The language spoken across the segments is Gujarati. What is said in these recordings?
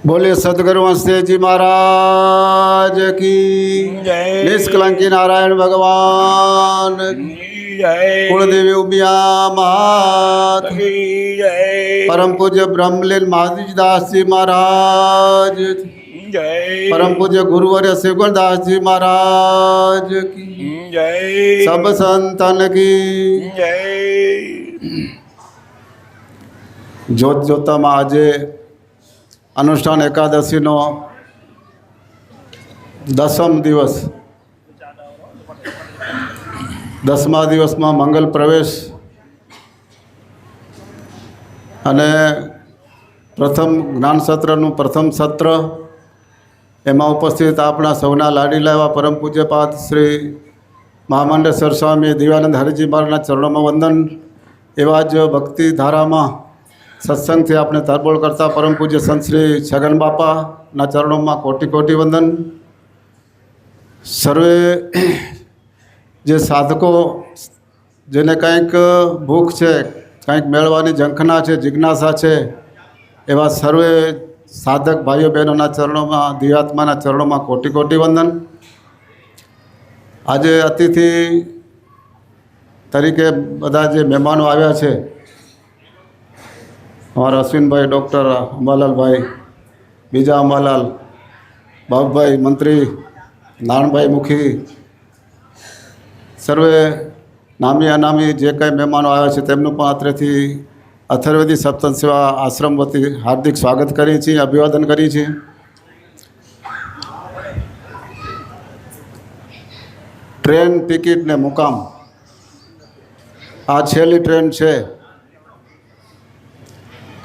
बोले सदगुरु वंशदेव जी महाराज की जय। निष्कलंकी नारायण भगवान की जय। कुलदेवी उमिया मात जय। परम पूज्य ब्रह्मलीन महाराज दास जी महाराज की जय। परम पूज्य गुरुवर्य शिवगुरदास जी महाराज की जय। सब संतन की जय। ज्योत ज्योताમાં આજે અનુષ્ઠાન એકાદશીનો 10મ દિવસ 10મા દિવસમાં મંગલ પ્રવેશ અને પ્રથમ જ્ઞાન સત્રનું પ્રથમ સત્ર એમાં ઉપસ્થિત આપણા સૌના લાડીલા એવા પરમ પૂજ્યપાદ શ્રી મહામંડેશ્વર સ્વામી દિવ્યાનંદ હરિજી મહારાજના ચરણોમાં વંદન. એવા જ ભક્તિ ધારામાં સત્સંગથી આપણે તરબોળ કરતા પરમ પૂજ્ય સંત શ્રી છગન બાપાના ચરણોમાં કોટી કોટી વંદન. સર્વે જે સાધકો જેને કંઈક ભૂખ છે, કંઈક મેળવવાની ઝંખના છે, જિજ્ઞાસા છે, એવા સર્વે સાધક ભાઈઓ બહેનોના ચરણોમાં, દિવ્યાત્માના ચરણોમાં કોટી કોટી વંદન. આજે અતિથિ તરીકે બધા જે મહેમાનો આવ્યા છે, અમારા અશ્વિનભાઈ, ડૉક્ટર અંબાલાલભાઈ, બીજા અંબાલાલ, બાબુભાઈ મંત્રી, નારણભાઈ મુખી, સર્વે નામી અનામી જે કંઈ મહેમાનો આવ્યા છે તેમનું પણ અત્રેથી અથર્વેદી સપ્તન સેવા આશ્રમ વતી હાર્દિક સ્વાગત કરીએ છીએ, અભિવાદન કરીએ છીએ. ટ્રેન ટિકિટ ને મુકામ, આ છેલ્લી ટ્રેન છે.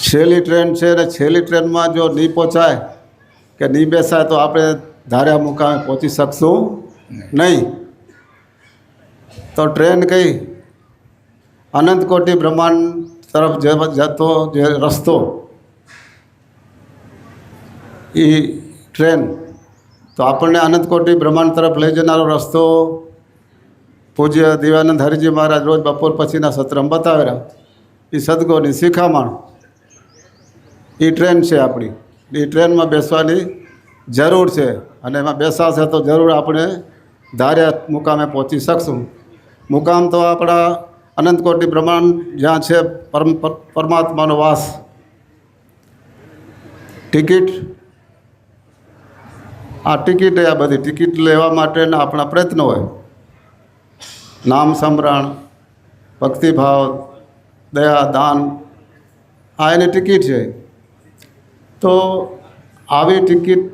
છેલ્લી ટ્રેન છે અને છેલ્લી ટ્રેનમાં જો નહીં પહોંચાય કે નહીં બેસાય તો આપણે ધાર્યા મુકામે પહોંચી શકશું નહીં. તો ટ્રેન કઈ અનંત કોટી બ્રહ્માંડ તરફ જતો જે રસ્તો, એ ટ્રેન તો આપણને અનંત કોટી બ્રહ્માંડ તરફ લઈ જનારો રસ્તો પૂજ્ય દિવ્યાનંદ હરિજી મહારાજ રોજ બપોર પછીના સત્રમાં બતાવેલા. એ સદગુરુની શિખામણ, એ ટ્રેન છે આપણી. એ ટ્રેનમાં બેસવાની જરૂર છે અને એમાં બેસાશે તો જરૂર આપણે ધાર્યા મુકામે પહોંચી શકશું. મુકામ તો આપણા અનંત કોટી બ્રહ્માંડ જ્યાં છે પરમાત્માનો વાસ. ટિકિટ, આ ટિકિટ, આ બધી ટિકિટ લેવા માટેના આપણા પ્રયત્નો હોય. નામ સ્મરણ, ભક્તિભાવ, દયા, દાન, આ એની ટિકિટ છે. તો આવી ટિકિટ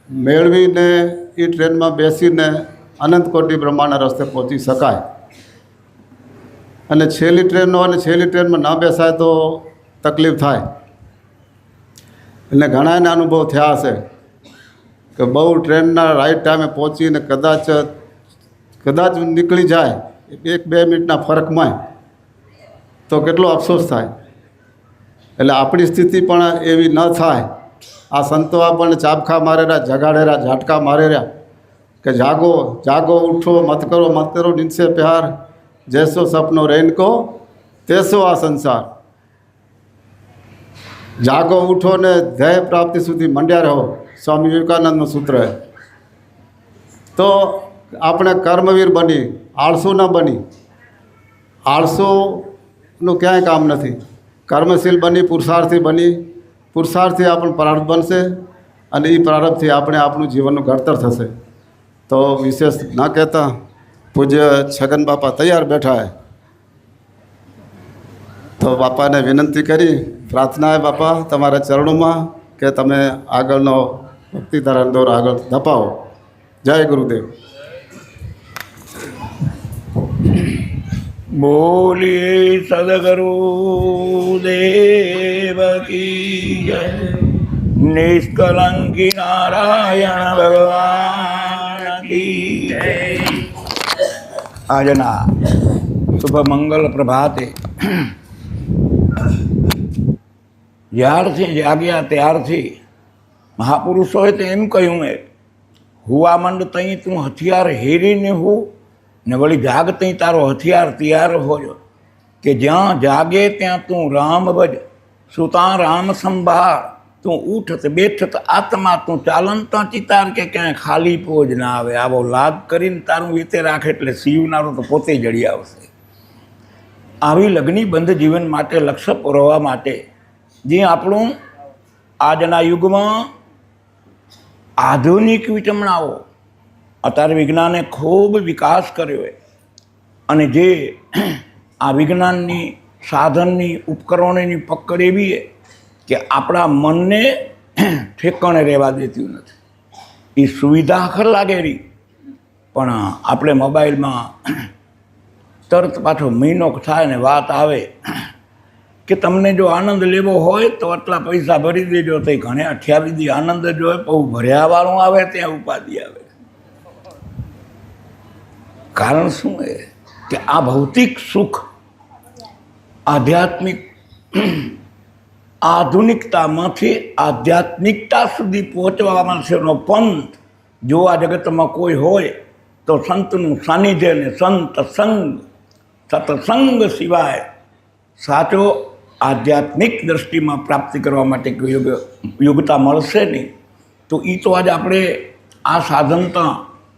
મેળવીને એ ટ્રેનમાં બેસીને અનંત કોટી બ્રહ્માંડના રસ્તે પહોંચી શકાય. અને છેલ્લી ટ્રેનનો અને છેલ્લી ટ્રેનમાં ન બેસાય તો તકલીફ થાય. એટલે ઘણાને અનુભવ થયા હશે કે બહુ ટ્રેનના રાઈટ ટાઈમે પહોંચીને કદાચ નીકળી જાય 1-2 મિનિટના ફરકમાં તો કેટલો અફસોસ થાય. એટલે આપણી સ્થિતિ પણ એવી ન થાય. આ સંતો આપણને ચાબખા મારેરા, જગાડેરા, ઝાટકા મારેરા કે જાગો જાગો, ઉઠો, મત કરો નિનસે પ્યાર, જૈસો સપનો રેન કો તેસો આ સંસાર. જાગો, ઉઠો ને ધ્યેય પ્રાપ્તિ સુધી મંડ્યા રહો, સ્વામી વિવેકાનંદનું સૂત્ર છે. તો આપણે કર્મવીર બની, આળસુ ન બની. આળસુનું ક્યાંય કામ નથી. કર્મશીલ બની, પુરુષાર્થી આપણું પ્રારબ્ધ બનશે અને એ પ્રારબ્ધથી આપણે આપણું જીવનનું ઘડતર થશે. તો વિશેષ ન કહેતા પૂજ્ય છગન બાપા તૈયાર બેઠા હે. તો બાપાને વિનંતી કરી, પ્રાર્થના હે બાપા તમારા ચરણોમાં કે તમે આગળનો ભક્તિધારા દોર આગળ ધપાવો. જય ગુરુદેવ. બોલીએ સદગુરુ દેવ કી જય. નિષ્કલંકી નારાયણ ભગવાન કી જય. આજના શુભ મંગલ પ્રભાતે જ્યારથી જાગ્યા ત્યારથી મહાપુરુષોએ તો એમ કહ્યું હે, હુવા મંડ તઈ તું હથિયાર હેરીને હું ને વળી જાગ તઈ તારો હથિયાર તૈયાર હોજો. કે જ્યાં જાગે ત્યાં તું રામ ભજ, સુતા રામ સંભાળ, તું ઉઠત બેઠત આત્મા, તું ચાલંતા ચિતાર કે ક્યાંય ખાલી પોજ ના આવે. આવો લાગ કરીને તારું વીતે રાખે એટલે સીવનારો તો પોતે જડી આવશે. આવી લગ્નીબંધ જીવન માટે લક્ષ્ય પૂરવા માટે જે આપણું આજના યુગમાં આધુનિક વિચમણાઓ, અત્યારે વિજ્ઞાને ખૂબ વિકાસ કર્યો છે અને જે આ વિજ્ઞાનની સાધનની ઉપકરણોની પકડ એવી છે કે આપણા મનને ઠેકાણે રહેવા દેતું નથી. એ સુવિધા ખર લાગેલી, પણ આપણે મોબાઈલમાં તરત પાછો મહિનો થાય ને વાત આવે કે તમને જો આનંદ લેવો હોય તો આટલા પૈસા ભરી દેજો, તો ઘણે 28 દી આનંદ જ હોય, બહુ ભર્યાવાળું આવે ત્યાં ઉપાધિ આવે. કારણ શું એ કે આ ભૌતિક સુખ આધ્યાત્મિક આધુનિકતામાંથી આધ્યાત્મિકતા સુધી પહોંચવા માટેનો પંથ જો આ જગતમાં કોઈ હોય તો સંતનું સાનિધ્ય ને સંત સંગ, સત્સંગ સિવાય સાચો આધ્યાત્મિક દ્રષ્ટિમાં પ્રાપ્તિ કરવા માટે યોગ્યતા મળશે નહીં. તો એ તો આજે આપણે આ સાધનતા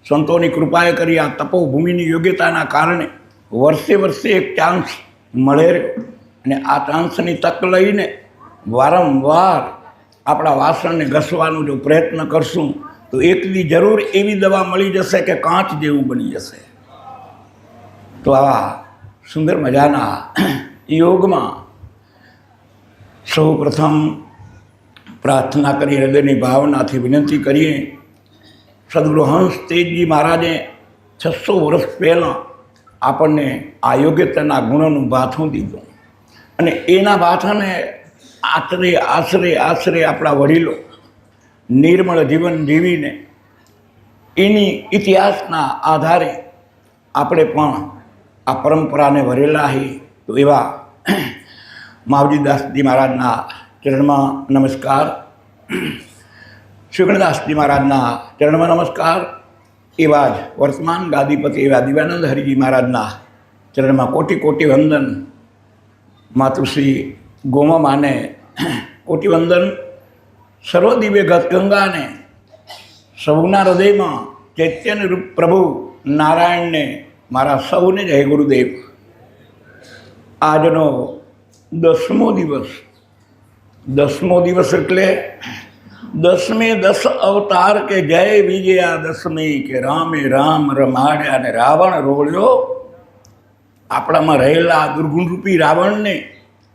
સંતોની કૃપાએ કરી, આ તપોભૂમિની યોગ્યતાના કારણે વર્ષે વર્ષે એક ચાન્સ મળે રહ્યો અને આ ચાન્સની તક લઈને વારંવાર આપણા વાસણને ઘસવાનો જો પ્રયત્ન કરશું તો એકલી જરૂર એવી દવા મળી જશે કે કાંચ જેવું બની જશે. તો આવા સુંદર મજાના યોગમાં સૌ પ્રથમ પ્રાર્થના કરી, હૃદયની ભાવનાથી વિનંતી કરીએ. સદગુરુ હંસ તેજજી મહારાજે 600 વર્ષ પહેલાં આપણને આ યોગ્યતાના ગુણોનું ભાથું દીધું અને એના ભાથાને આશરે આશરે આશરે આપણા વડીલો નિર્મળ જીવન જીવીને એની ઇતિહાસના આધારે આપણે પણ આ પરંપરાને વરેલા હી. તો એવા માવજીદાસજી મહારાજના ચરણમાં નમસ્કાર, શ્રીગણદાસજી મહારાજના ચરણમાં નમસ્કાર. એવા જ વર્તમાન ગાદીપતિ એવા દિવ્યાનંદ હરિજી મહારાજના ચરણમાં કોટી કોટી વંદન. માતૃશ્રી ગોમા માને કોટી વંદન. સર્વદિવ્ય ગત ગંગાને, સૌના હૃદયમાં ચૈત્યને રૂપ પ્રભુ નારાયણને મારા સૌને જય ગુરુદેવ. આજનો 10મો દિવસ, 10મો દિવસ એટલે 10મે 10 અવતાર કે જય વિજયા દશમી, કે રામે રામ રમાડ્યા અને રાવણ રોળ્યો. આપણામાં રહેલા દુર્ગુણરૂપી રાવણને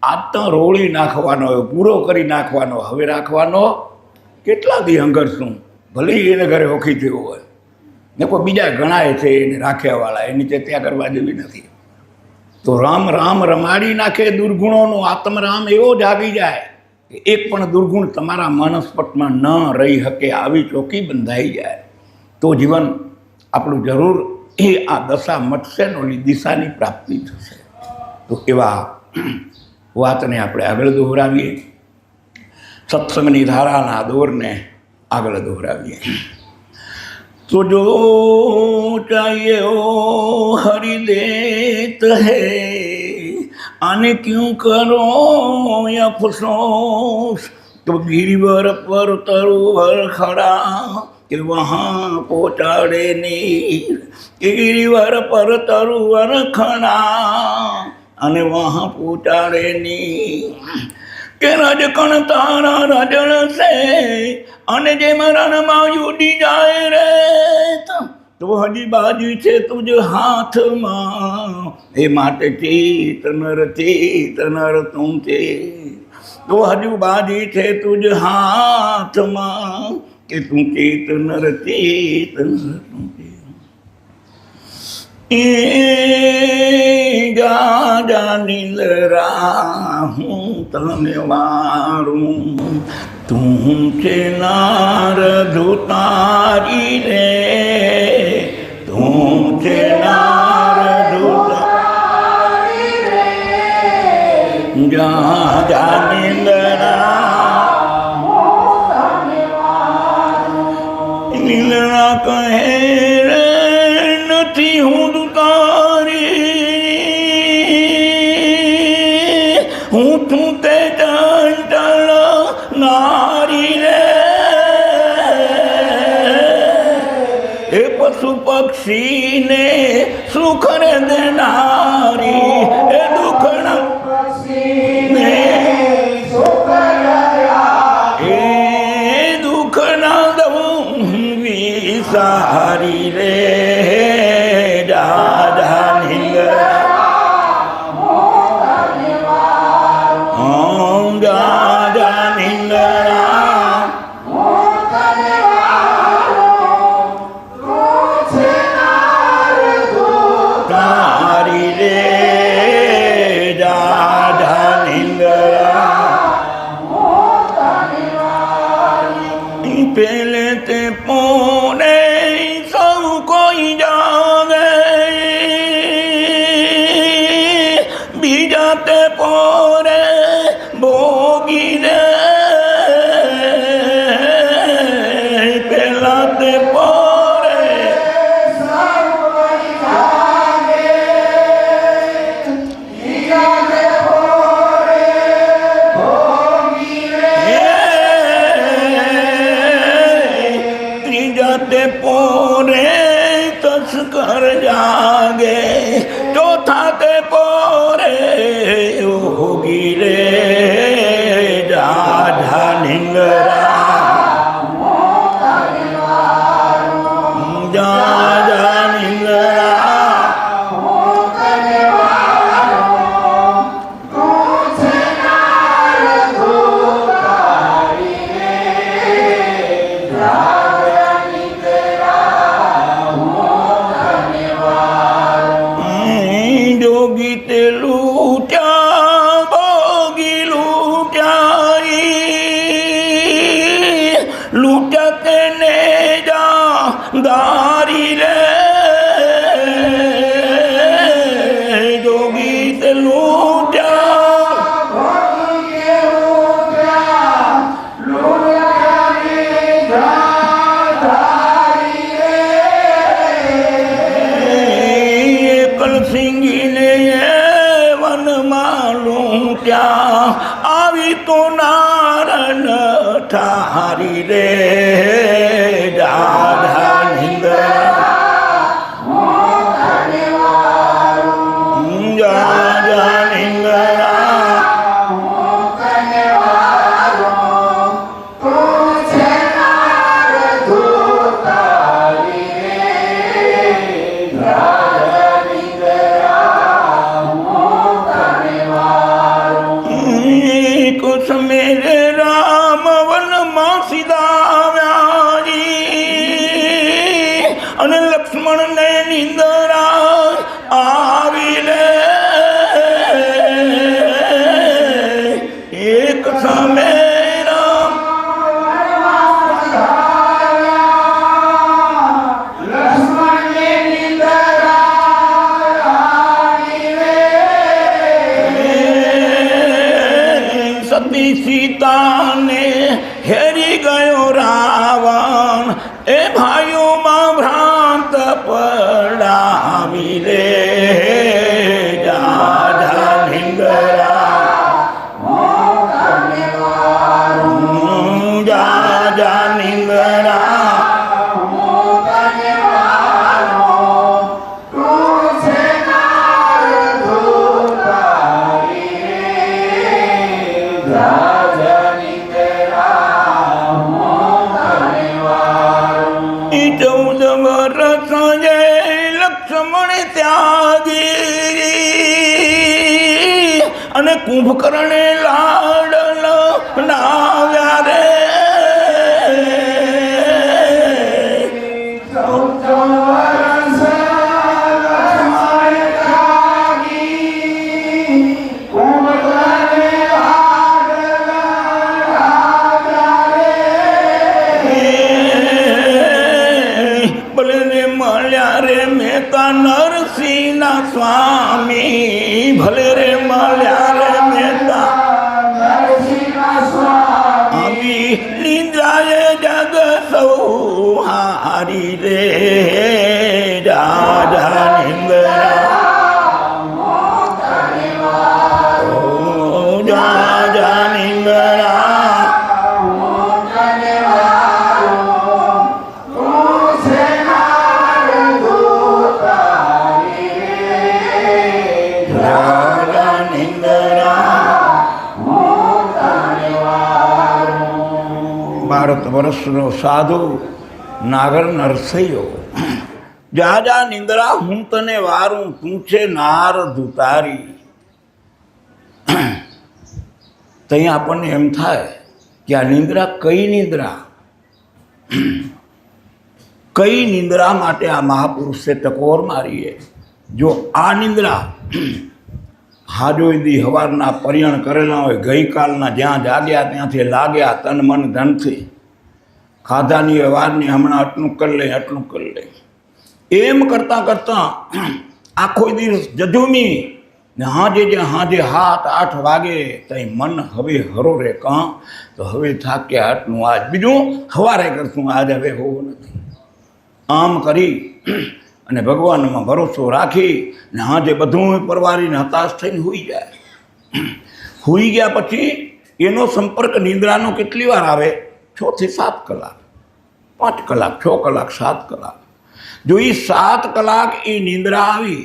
આજ તો રોળી નાખવાનો, પૂરો કરી નાખવાનો. હવે રાખવાનો કેટલા દી હંગરશું, ભલે એને ઘરે ઓખી થયો હોય ને કોઈ બીજા ગણાય છે એને રાખ્યાવાળા, એની ચેત્યા કરવા જેવી નથી. તો રામ રામ રમાડી નાખે દુર્ગુણોનો આત્મરામ એવો જાગી જાય કે એક પણ દુર્ગુણ તમારા માનસપટમાં ન રહી શકે, આવી ચોકી બંધાઈ જાય. તો જીવન આપણું જરૂર એ આ દશા મટશે ને ઓલી દિશાની પ્રાપ્તિ થશે. તો એવા વાતને આપણે આગળ દોહરાવીએ, સત્સંગની ધારાના દોરને આગળ દોહરાવીએ. तो जो चाहिए ओ हरि देत है, आने क्यों करो अफसोस. तो गिरिवर पर तरुवर खड़ा कि वहाँ पहुँचाड़े नीर, गिरिवर पर तरुवर खड़ा અને વહાં પહોંચાડે ની કે રજકણ તારા રજણ છે અને જે મરણમાં ઉડી જાય રે તો હજી બાજુ છે તુજ હાથમાં. એ માટે ચેત નર તું છે, તો હજુ બાજી છે તુજ હાથમાં કે તું ચેત નર તું છે. જા જા નીલરા હું તને વારું, તું છે નારદ ઉતારી રે, તું છે નારદ ઉતારી રે. જા જા નીલરા નીલરા કહે રે નથી હું હું તું તે જાણ पक्षी ने सुख देनारी ए दुखड़ा ने ए दुखना दऊं विसारी रे दादा निंगरा दादा निंगरा पहले ते पोने सब कोई जागे बीजा ते पोरे भोगी रे पहला ते पोरे सब कोई जागे बीजा ते पोरे भोगी रे जाते पोरे तस्कर जागे चौथा ते पोरे होगी रे दादा निंगरा दादा निंगरा जोगी ते लूटा भोगी लूटाई लूटा के ने जा दारी रे जोगी ते लूटा सिंगी ने वन मालूम क्या आवी तो नारन ठारी रे दादा निंगरा दादा निंगरा कुछ मेरे राम वन मासीदा व्याजी अने लक्ष्मण ने निंदरा आवी ले एक समय सीता ने हेरी गयो रावण ए भाइयों मां भ्रांत पड़ावी रे दादा निंगरा दादा निंगरा लक्ष्मण त्यागी अने कुंभकर्ण लाडल लाव्या रे रे मेहता नरसिंह स्वामी भले रे माल्या रे मेहता नरसिंह स्वामी निंद्राय जग सौहारी रे दादा निंगरा दादा निंगरा ભારત વર્ષનો સાધુ નાગર નરસૈયો જા જા નિંદ્રા હું તને વારું તું છે નાર ધુતારી. ત્યાં આપણને એમ થાય કે આ નિંદ્રા કઈ નિંદ્રા, કઈ નિંદ્રા માટે આ મહાપુરુષે ટકોર મારીએ. જો આ નિંદ્રા હાજોઈદી હવારના પર્યણ કરેલા હોય, ગઈકાલના જ્યાં જાગ્યા ત્યાંથી લાગ્યા તન મન ધનથી, ખાધાની વારની હમણાં આટલું કરી લે આટલું કરી લે, એમ કરતાં કરતાં આખો દિવસ જજુમી ને હાજે 7-8 વાગે તઈ મન હવે હરો રે કાં તો હવે થાક્યા આટલું આજ બીજું સવારે કરશું આજ હવે હોવું નથી. આમ કરી અને ભગવાનમાં ભરોસો રાખી ને હાજે બધું પરવારીને હતાશ થઈને સૂઈ જાય. સૂઈ ગયા પછી એનો સંપર્ક નિંદ્રાનો કેટલી વાર આવે? 6 થી 7 કલાક, 5 કલાક, 6 કલાક, 7 કલાક. જો એ 7 કલાક એ નિંદ્રા આવી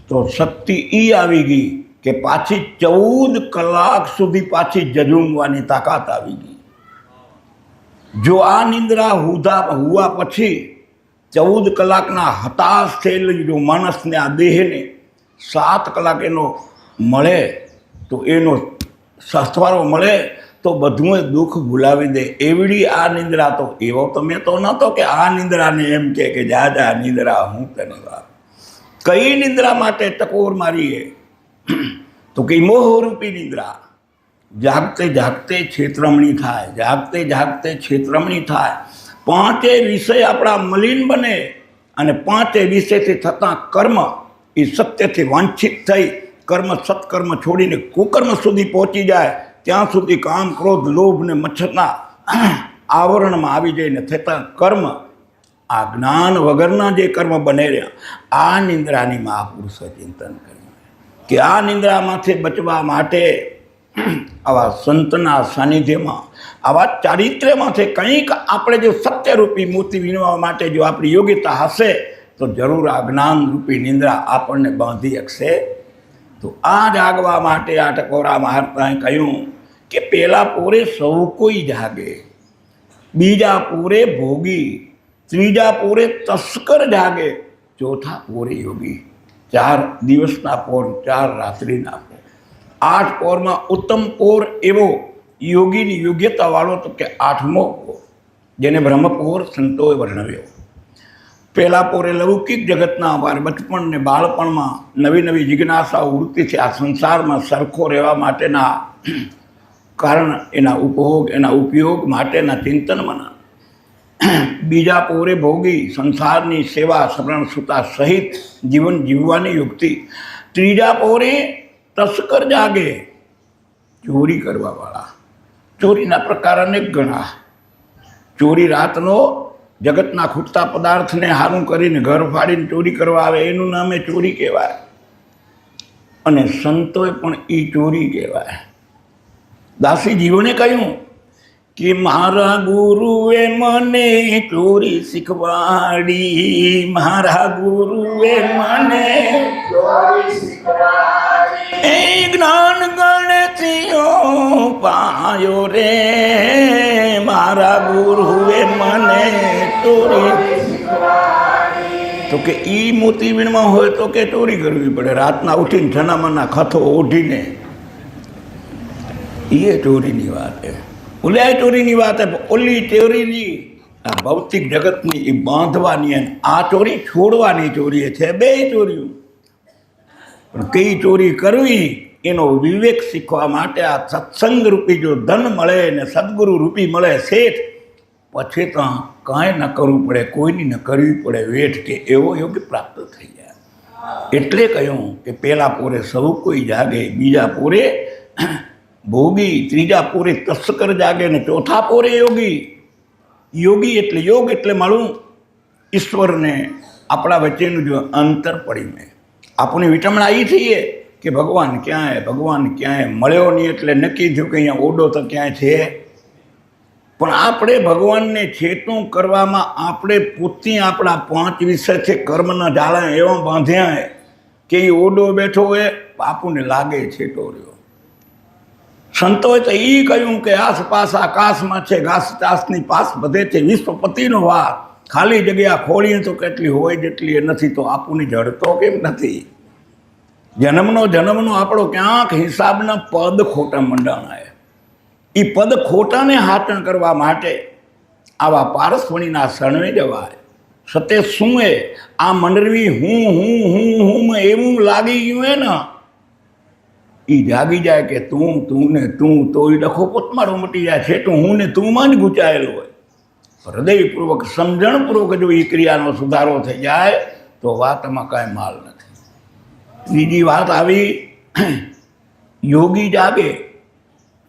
તો શક્તિ એ આવી ગઈ કે પાછી 14 કલાક સુધી પાછી જજુમવાની તાકાત આવી ગઈ. જો આ નિંદ્રા હુવા પછી 14 કલાકના હતાશ થયેલી જો માણસને આ દેહને 7 કલાક એનો મળે તો એનો સથવારો મળે તો બધું દુઃખ ભૂલાવી દે. એવડી આ નિંદ્રા તો એવો તમે તો નહોતો કે આ નિંદ્રાને એમ કે જા જા નિંદ્રા હું તને વાર. કઈ નિંદ્રા માટે ટકોર મારીએ? તો કઈ મોહરૂપી નિંદ્રા. જાગતે જાગતે છેતરમણી થાય, જાગતે જાગતે છેતરમણી થાય. 5 વિષય આપણા મલિન બને અને 5 વિષયથી થતાં કર્મ એ સત્યથી વાંછિત થઈ કર્મ સત્કર્મ છોડીને કુકર્મ સુધી પહોંચી જાય. ત્યાં સુધી કામ ક્રોધ લોભ ને મચ્છરના આવરણમાં આવી જઈને થતાં કર્મ આ જ્ઞાન વગરના જે કર્મ બને રહ્યા. આ નિંદ્રાની મહાપુરુષે ચિંતન કર્યું કે આ નિંદ્રામાંથી બચવા માટે આવા સંતના સાનિધ્યમાં આવા ચારિત્ર્યમાંથી કંઈક આપણે જો સત્યરૂપી મૂર્તિ વિનવા માટે જો આપણી યોગ્યતા હશે તો જરૂર આ જ્ઞાનરૂપી નિંદ્રા આપણને બાંધી શકશે. તો આ જાગવા માટે આ ટકોરા મહાત્માએ કહ્યું કે પહેલા પોરે સૌ કોઈ જાગે, બીજા પોરે ભોગી, ત્રીજા પોરે તસ્કર જાગે, ચોથા પોરે યોગી. 4 દિવસના પોર, 4 રાત્રિના પોર. 8 પોરમાં ઉત્તમ પોર એવો યોગીની યોગ્યતાવાળો તો કે 8મો પોર, જેને બ્રહ્મપોર સંતોએ વર્ણવ્યો. પહેલા પોરે લૌકિક જગતના બચપણ ને બાળપણમાં નવી નવી જિજ્ઞાસા વૃત્તિ છે આ સંસારમાં સરખો રહેવા માટેના કારણ, એના ઉપભોગ, એના ઉપયોગ માટેના ચિંતનમાંના. બીજા પોરે ભોગી, સંસારની સેવા સ્મરણ સુતા સહિત જીવન જીવવાની યુક્તિ. ત્રીજા પોરે તસ્કર જાગે, ચોરી કરવાવાળા. ચોરીના પ્રકાર અનેક ગણા. ચોરી રાતનો જગતના ખૂટતા પદાર્થને હારું કરીને ઘર ફાડીને ચોરી કરવા આવે એનું નામે ચોરી કહેવાય. અને સંતોએ પણ એ ચોરી કહેવાય. દાસી જીવને કહ્યું કે મારા ગુરુએ મને ચોરી શીખવાડી, મારા ગુરુએ મને ચોરી શીખવાડી, એ જ્ઞાન ગણતીઓ પાયો રે, મારા ગુરુએ મને ચોરી શીખવાડી. તો કે ઈ મોતી વીણમાં હોય તો કે ચોરી કરવી પડે. રાતના ઉઠીને છનામાના ખથો ઓઢીને એ ચોરીની વાત છે. ઓલી ચોરીની વાત છે, ઓલી ચોરીની આ ભૌતિક જગતની એ બાંધવાની અને આ ચોરી છોડવાની ચોરી છે. 2 ચોરીઓ. પણ કઈ ચોરી કરવી એનો વિવેક શીખવા માટે આ સત્સંગ રૂપી જો ધન મળે ને સદગુરુ રૂપી મળે શેઠ, પછી તો કાંઈ ન કરવું પડે, કોઈની ન કરવી પડે વેઠ, કે એવો યોગ પ્રાપ્ત થઈ જાય. એટલે કહ્યું કે પહેલા પોરે સૌ કોઈ જાગે, બીજા પોરે ભોગી, ત્રીજા પોરે તસ્કર જાગે ને ચોથા પોરે યોગી. યોગી એટલે યોગ એટલે માલું ઈશ્વરને આપણા વચ્ચેનું જો અંતર પડીને આપણે વિટમણા એ થઈએ કે ભગવાન ક્યાંય, ભગવાન ક્યાંય મળ્યો નહીં એટલે નક્કી થયું કે અહીંયા ઓડો તો ક્યાંય છે. પણ આપણે ભગવાનને ચેતન કરવામાં આપણે પોતે આપણા 5 વિષય છે કર્મના જાળા એવા બાંધ્યા કે એ ઓડો બેઠો હોય આપણને લાગે છેટો રહ્યો. સંતોએ તો એ કહ્યું કે આસપાસ આકાશમાં છે ઘાસ ચાસની પાસ બધે છે વિશ્વપતિનો વાર, ખાલી જગ્યા ખોળીએ તો કેટલી હોય જેટલી એ નથી, તો આપુની જડતો કેમ નથી? જન્મનો આપણો ક્યાંક હિસાબના પદ ખોટા મંડાણાય. એ પદ ખોટાને હાટણ કરવા માટે આવા પારસવણીના શરણે જવાય. સતે શું એ આ મંડળવી હું એવું લાગી ગયું હે ને, એ જાગી જાય કે તું ને તું, તો એ ડખો પોતમારો મટી જાય છે. તો હું ને તુંમાં જ ગૂંચાયેલો હોય. હૃદયપૂર્વક સમજણપૂર્વક જો એ ક્રિયાનો સુધારો થઈ જાય તો વાતમાં કાંઈ માલ નથી. ત્રીજી વાત આવી, યોગી જાગે.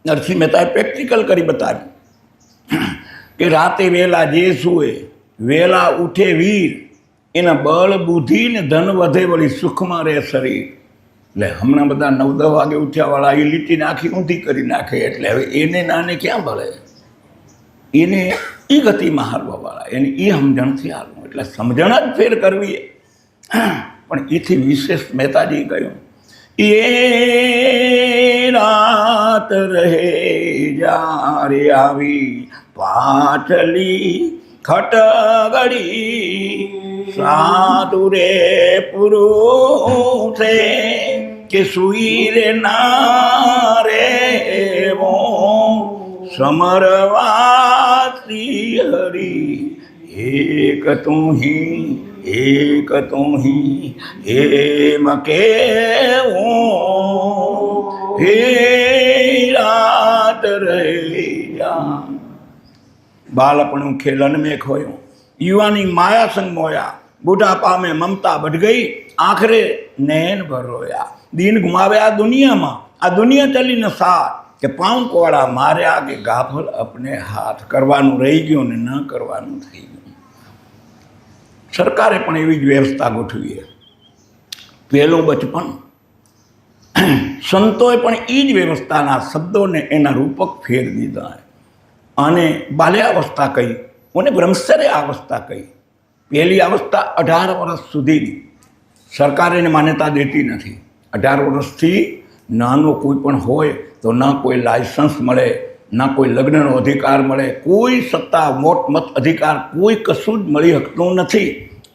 નરસિંહ મહેતાએ પ્રેક્ટિકલ કરી બતાવ્યું કે રાતે વહેલા જે સૂએ, વહેલા ઉઠે વીર, એના બળ બુદ્ધિ ને ધન વધે, વળી સુખમાં રહે શરીર. એટલે હમણાં બધા 9-10 વાગે ઉઠ્યાવાળા એ લીટીને આખી ઊંધી કરી નાખે. એટલે હવે એને નાને ક્યાં ભળે? એને એ ગતિમાં હાલવાવાળા, એને એ સમજણથી હાલવું. એટલે સમજણ જ ફેર કરવી. પણ એથી વિશેષ મહેતાજી કહ્યું, એ રાત રહે જ્યારે આવી પાછલી ખટગડી, સાધુ રે પુરુષે કે સુઈ રે ના રે વો, સમરવાસી હરી એક તું હી એમ કેવું, હે રાત રહે જા. બાળપણું ખેલન મેં ખોયું, યુવાની માયા સંગ મોયા, બુઢાપા મેં મમતા બઢ ગઈ, આખરે નૈન ભરોયા. દિન ગુમાવ્યા દુનિયામાં, આ દુનિયા ચલીને સાથ, કે પાંવ કોળા માર્યા કે ગાફલ અપને હાથ. કરવાનું રહી ગયું ને ન કરવાનું થઈ ગયું. સરકારે પણ એવી જ વ્યવસ્થા ગોઠવી. પહેલું બચપન, સંતોએ પણ એ જ વ્યવસ્થાના શબ્દોને એના રૂપક ફેર દીધા અને બાલ્યાવસ્થા કહી અને બ્રહ્મચર્ય અવસ્થા કહી. પહેલી અવસ્થા 18 વર્ષ સુધીની સરકાર એને માન્યતા દેતી નથી. 18 વર્ષથી નાનો કોઈ પણ હોય તો ના કોઈ લાયસન્સ મળે, ના કોઈ લગ્નનો અધિકાર મળે, કોઈ સત્તા મોટ મત અધિકાર કોઈ કશું જ મળી શકતું નથી.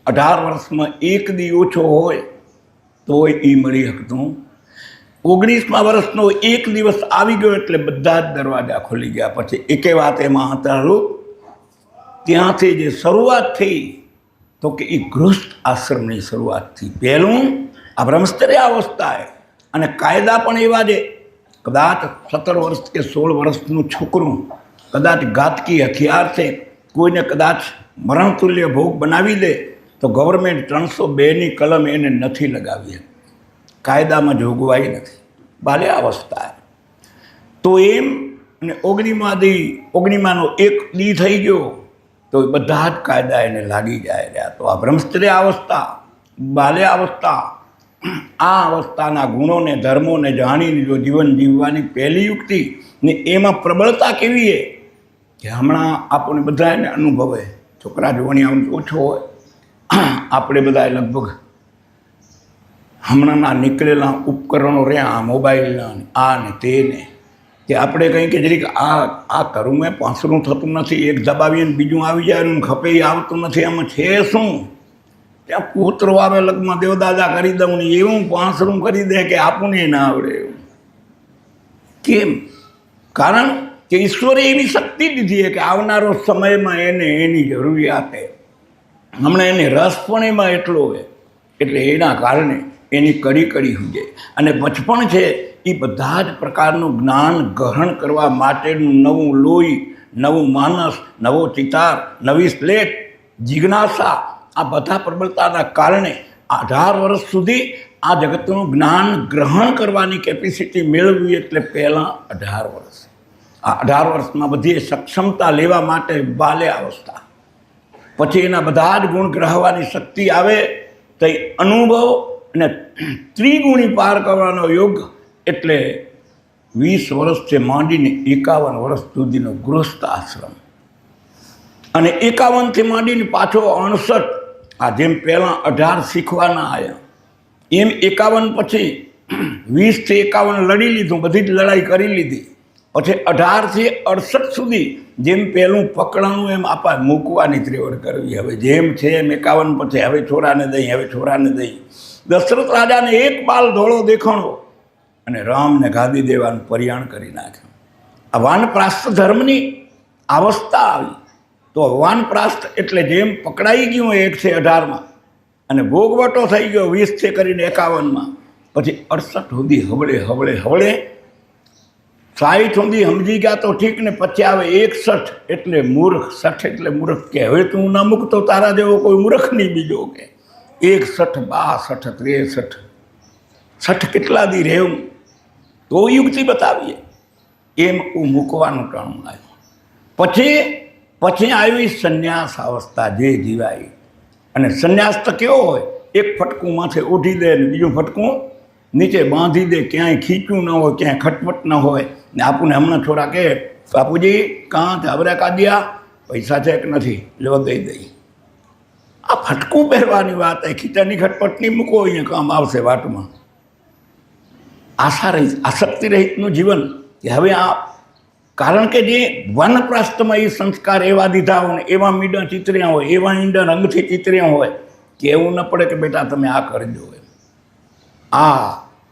18 વર્ષમાં એક દી ઓછો હોય તોય એ મળી શકતું. 19મા વર્ષનો એક દિવસ આવી ગયો એટલે બધા જ દરવાજા ખુલી ગયા. પછી એકે વાત એમાં હતા, ત્યાંથી જે શરૂઆત થઈ તો કે એ ગૃહસ્થ આશ્રમની શરૂઆત થઈ. પહેલું આ બ્રહ્મચર્ય અવસ્થાએ, અને કાયદા પણ એવા છે. કદાચ 17 વર્ષ કે 16 વર્ષનું છોકરું કદાચ ઘાતકી હથિયાર છે, કોઈને કદાચ મરણતુલ્ય ભોગ બનાવી દે તો ગવર્મેન્ટ 302ની કલમ એને નથી લગાવી. કાયદામાં જોગવાઈ નથી. બાલ્યાવસ્થા તો એમ, અને 19માનો એક દી થઈ ગયો તો બધા જ કાયદા એને લાગી જાય. તો આ બ્રહ્મચર્ય અવસ્થા, બાલ્યાવસ્થા, આ અવસ્થાના ગુણોને ધર્મોને જાણીને જો જીવન જીવવાની પહેલી યુક્તિ ને એમાં પ્રબળતા કેવી છે કે હમણાં આપણને બધા એને અનુભવે. છોકરા જોવાની આમ ઓછો હોય, આપણે બધા લગભગ હમણાંના નીકળેલા ઉપકરણો રહ્યા, મોબાઈલના આ ને તેને, કે આપણે કંઈ કે જરીક આ કરું મેં પાંસરું થતું નથી, એક દબાવીએ ને બીજું આવી જાય, ખપે એ આવતું નથી. આમાં છે શું? ત્યાં પુત્રો આવે લગ્નમાં દેવદાદા કરી દઉં ને એવું પાંસરું કરી દે કે આપણને ના આવડે એવું. કેમ? કારણ કે ઈશ્વરે એવી શક્તિ દીધી છે કે આવનારો સમયમાં એને એની જરૂરિયાત છે. હમણાં એને રસ પણ એમાં એટલો હોય, એટલે એના કારણે એની કડી સમજે. અને બચપણ છે એ બધા જ પ્રકારનું જ્ઞાન ગ્રહણ કરવા માટેનું નવું લોહી, નવું માનસ, નવો ચિતાર, નવી સ્લેટ, જિજ્ઞાસા, આ બધા પ્રબળતાના કારણે 18 વર્ષ સુધી આ જગતનું જ્ઞાન ગ્રહણ કરવાની કેપેસિટી મેળવવી. એટલે પહેલાં 18 વર્ષ, આ 18 વર્ષમાં બધી સક્ષમતા લેવા માટે બાલ્યાવસ્થા. પછી એના બધા જ ગુણ ગ્રહવાની શક્તિ આવે તો અનુભવ અને ત્રિગુણી પાર કરવાનો યોગ. એટલે 20 વર્ષથી માંડીને 51 વર્ષ સુધીનો ગૃહસ્થ આશ્રમ, અને 51થી માંડીને પાછો 68. આ જેમ પહેલાં 18 શીખવાના આવ્યા, એમ 51 પછી 20થી 51 લડી લીધું, બધી જ લડાઈ કરી લીધી. પછી 18 થી 68 સુધી જેમ પહેલું પકડવાનું એમ આપા મૂકવાની ત્રેવડ કરવી. હવે જેમ છે એમ 51 પછી હવે છોરાને દઈ, હવે છોરાને દઈ. દશરથ રાજાને એક બાલ ધોળો દેખાણો અને રામને ગાદી દેવાનું પરિયાણ કરી નાખ્યું. આ વાનપ્રાસ્થ ધર્મની અવસ્થા આવી. તો વાનપ્રાસ્થ એટલે જેમ પકડાઈ ગયું 1 છે 18માં અને ભોગવટો થઈ ગયો 20 છે કરીને 51માં, પછી 68 સુધી હવળે હવળે હવળે 60 સુધી સમજી ગયા તો ઠીક ને, પછી આવે 61 એટલે મૂર્ખ, 60 એટલે મૂર્ખ કે હવે તું ન મૂકતો તારા જેવો કોઈ મૂર્ખ નહીં બીજો કે 61, 62, 63, 60 કેટલા દી રહેવું તો યુક્તિ બતાવીએ એમ મૂકવાનું ટાણું આવ્યું. પછી આવી સંન્યાસ અવસ્થા જે જીવાય. અને સંન્યાસ તો કેવો હોય, એક ફટકું માથે ઓઢી દે ને બીજું ફટકું નીચે બાંધી દે, ક્યાંય ખીચું ન હોય, ક્યાંય ખટપટ ન હોય. ને આપણને હમણાં થોડા કહે બાપુજી કાં આવરા કાઢ્યા, પૈસા છે કે નથી, લો દઈ દઈ. આ ફટકું પહેરવાની વાત, એ ખીચાની ખટપટ નહીં મૂકો, અહીંયા કામ આવશે વાટમાં. આશા રહિત, આસક્તિ રહિતનું જીવન કે હવે આ, કારણ કે જે વનપ્રાસ્તમાં એ સંસ્કાર એવા દીધા હોય ને એવા મીંડા ચિતર્યા હોય, એવા ઈંડા રંગથી ચિતર્યા હોય કે એવું ન પડે કે બેટા તમે આ કરજો એમ. આ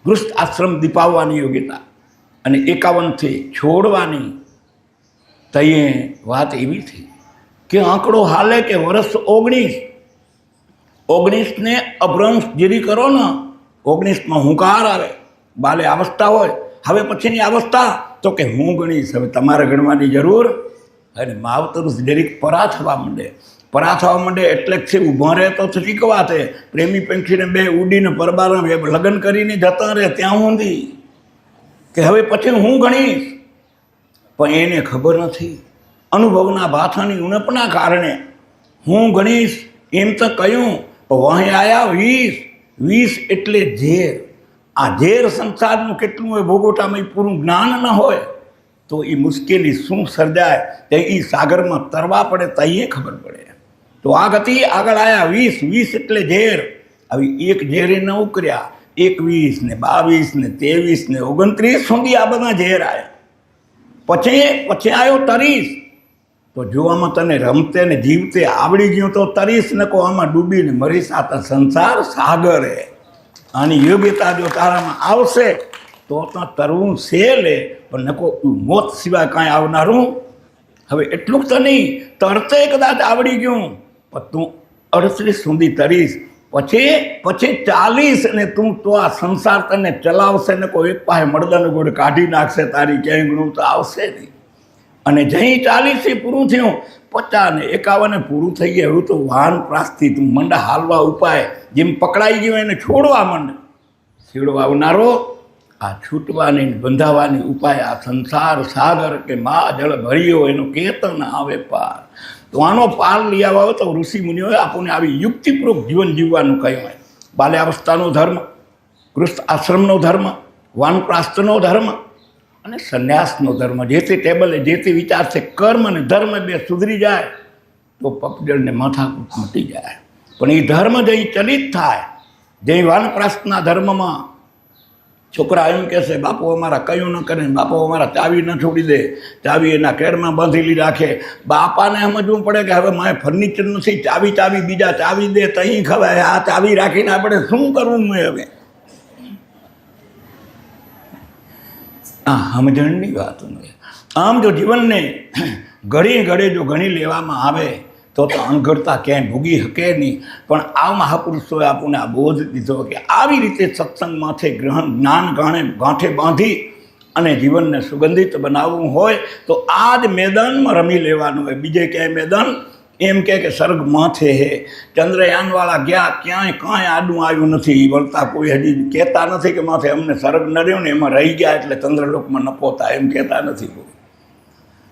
ગૃહસ્થ આશ્રમ દીપાવવાની યોગ્યતા અને 51થી છોડવાની તઈએ વાત એવી થઈ કે આંકડો હાલે કે વર્ષ 19ને અભ્રંશ જીરી કરો ને, 19માં હુંકાર આવે, બાલે અવસ્થા હોય. હવે પછીની અવસ્થા તો કે હું ગણીશ, હવે તમારે ગણવાની જરૂર. અને માવતર જરીક પરા થવા માંડે એટલે છે ઊભા રહે તો શીખવા છે. પ્રેમી પંખીને બે ઉડીને પરબારા લગ્ન કરીને જતા રહે ત્યાં સુધી કે હવે પછી હું ગણીશ. પણ એને ખબર નથી, અનુભવના ભાથાની ઉણપના કારણે હું ગણીશ એમ તો કહ્યું. પણ વہیں આવ્યા 20 એટલે ઝેર. આ ઝેર સંસારનું કેટલું હોય, ભોગોટામાં પૂરું જ્ઞાન ન હોય તો એ મુશ્કેલી શું સર્જાય તે એ સાગરમાં તરવા પડે તઈએ ખબર પડે. તો આ ગતિ આગળ આવ્યા 20 એટલે ઝેર. આવી એક ઝેરે ન ઉકર્યા, 21 ને 22 ને 23 ને 29 સુધી આ બધા ઝેર આવ્યા. પછી આવ્યો 30. તો જોવામાં તને રમતે ને જીવતે આવડી ગયું તો 30 નકો આમાં ડૂબીને મરીશ. આ તો સંસાર સાગર હે. આની યોગ્યતા જો તારામાં આવશે તો તરવું છે લે, પણ નકો મોત સિવાય કાંઈ આવનારું. હવે એટલું તો નહીં, તરતે કદાચ આવડી ગયું પણ તું 38 સુધી તરીશ, પછી 40 અને તું તો આ સંસાર તને ચલાવશે ને કોઈ એક પાસે મળદાનો ગોળ કાઢી નાખશે, તારી ક્યાંય ગુણ તો આવશે નહીં. અને જઈ 40 પૂરું થયું, 50 ને 51 પૂરું થઈ ગયા. એવું તો વાહન પ્રાસ્થી તું મંડા હાલવા ઉપાય, જેમ પકડાઈ ગયો એને છોડવા માંડ. છેડવા આવનારો આ છૂટવાની બંધાવાની ઉપાય આ સંસાર સાગર કે મા જળ ભર્યો એનો કેતન આવે પાર. તો આનો પાર લઈ આવ્યો તો ઋષિ મુનિઓએ આપણને આવી યુક્તિપૂર્વક જીવન જીવવાનું કહ્યું હોય. બાલ્યાવસ્થાનો ધર્મ, ગૃહસ્થ આશ્રમનો ધર્મ, વાનપ્રાસ્તનો ધર્મ અને સંન્યાસનો ધર્મ. જે તે ટેબલે જે તે વિચાર છે, કર્મ અને ધર્મ બે સુધરી જાય તો પપજળને માથાકૂટ મટી જાય. પણ એ ધર્મ જઈ ચલિત થાય, જઈ વાનપ્રાસ્તના ધર્મમાં છોકરા એમ કહેશે બાપુ અમારા કયું ન કરે, બાપુ અમારા ચાવી ન છોડી દે, ચાવી એના કેડમાં બાંધેલી રાખે. બાપાને સમજવું પડે કે હવે મારે ફર્નિચર નથી, ચાવી બીજા ચાવી દે તો અહીં ખવાય. આ ચાવી રાખીને આપણે શું કરવું મેં હવે? આ સમજણની વાત. આમ જો જીવનને ઘડે જો ગણી લેવામાં આવે તો અણઘડતા ક્યાંય ભોગી શકે નહીં. પણ આ મહાપુરુષોએ આપણને આ બોધ દીધો કે આવી રીતે સત્સંગ માથે જ્ઞાન ગાંઠે બાંધી અને જીવનને સુગંધિત બનાવવું હોય તો આ જ મેદાનમાં રમી લેવાનું હોય. બીજે ક્યાંય મેદાન એમ કે સ્વર્ગ માથે હે. ચંદ્રયાનવાળા ગયા, ક્યાંય કાંઈ આડું આવ્યું નથી. વળતા કોઈ હજી કહેતા નથી કે માથે અમને સ્વર્ગ ન રહ્યો ને એમાં રહી ગયા એટલે ચંદ્રલોકમાં ન પહોંચતા, એમ કહેતા નથી.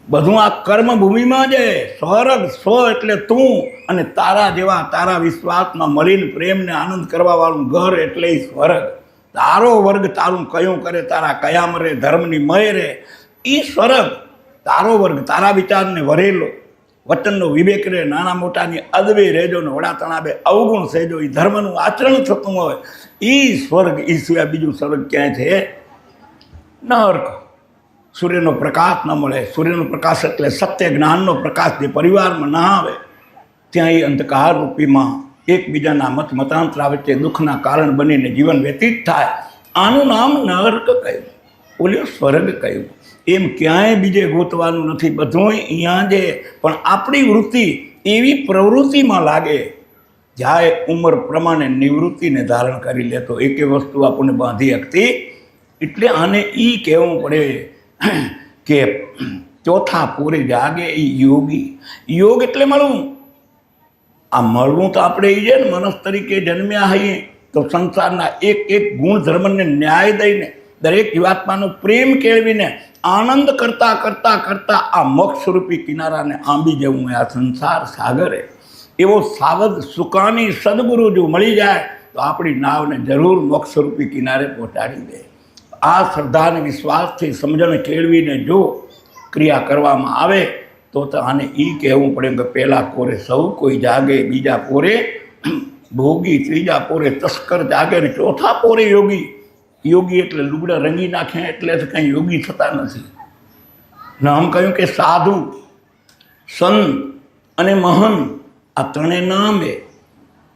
બધું આ કર્મભૂમિમાં જ સ્વર્ગ સ્વ એટલે તું અને તારા જેવા તારા વિશ્વાસમાં મળીને પ્રેમને આનંદ કરવાવાળું ઘર એટલે સ્વર્ગ. તારો વર્ગ તારું કયું કરે, તારા કયા મરે, ધર્મની મય રે, એ સ્વર્ગ. તારો વર્ગ તારા વિચારને વરેલો, વચનનો વિવેક રે, નાના મોટાની અદબે રહેજો ને વડા તણાબે અવગુણ સેજો, એ ધર્મનું આચરણ થતું હોય એ સ્વર્ગ. એ સિવાય બીજું સ્વર્ગ ક્યાંય છે? નર્ક. સૂર્યનો પ્રકાશ ન મળે, સૂર્યનો પ્રકાશ એટલે સત્ય જ્ઞાનનો પ્રકાશ જે પરિવારમાં ના આવે, ત્યાં એ અંધકાર રૂપીમાં એકબીજાના મતાંતરા વચ્ચે દુઃખના કારણ બનીને જીવન વ્યતીત થાય. આનું નામ નરક કહ્યું, ઓલું સ્વર્ગ કહ્યું. એમ ક્યાંય બીજે ગોતવાનું નથી, બધું અહીંયા જે. પણ આપણી વૃત્તિ એવી પ્રવૃત્તિમાં લાગે, જાય ઉંમર પ્રમાણે નિવૃત્તિને ધારણ કરી લે તો એકે વસ્તુ આપણને બાંધી શકતી. એટલે આને એ કહેવું પડે કે ચોથા પૂરે જાગે એ યોગી. યોગ એટલે મળવું. આ મળવું તો આપણે એ છે ને, મનસ તરીકે જન્મ્યા હોઈએ તો સંસારના એક એક ગુણધર્મને ન્યાય દઈને દરેક જીવાત્માનો પ્રેમ કેળવીને આનંદ કરતાં કરતાં કરતાં આ મોક્ષરૂપી કિનારાને આંબી જવું આ સંસાર સાગરે. એવો સાવધ સુકાની સદગુરુ જો મળી જાય તો આપણી નાવને જરૂર મોક્ષરૂપી કિનારે પહોંચાડી દે. આ શ્રદ્ધા અને વિશ્વાસથી સમજણ કેળવીને જો ક્રિયા કરવામાં આવે તો આને એ કહેવું પડે કે પહેલાં પોરે સૌ કોઈ જાગે, બીજા પોરે ભોગી, ત્રીજા પોરે તસ્કર જાગે ને ચોથા પોરે યોગી. યોગી એટલે લુગડા રંગી નાખે એટલે કંઈ યોગી થતા નથી. નામ કહ્યું કે સાધુ, સંત અને મહંત આ ત્રણેય નામે.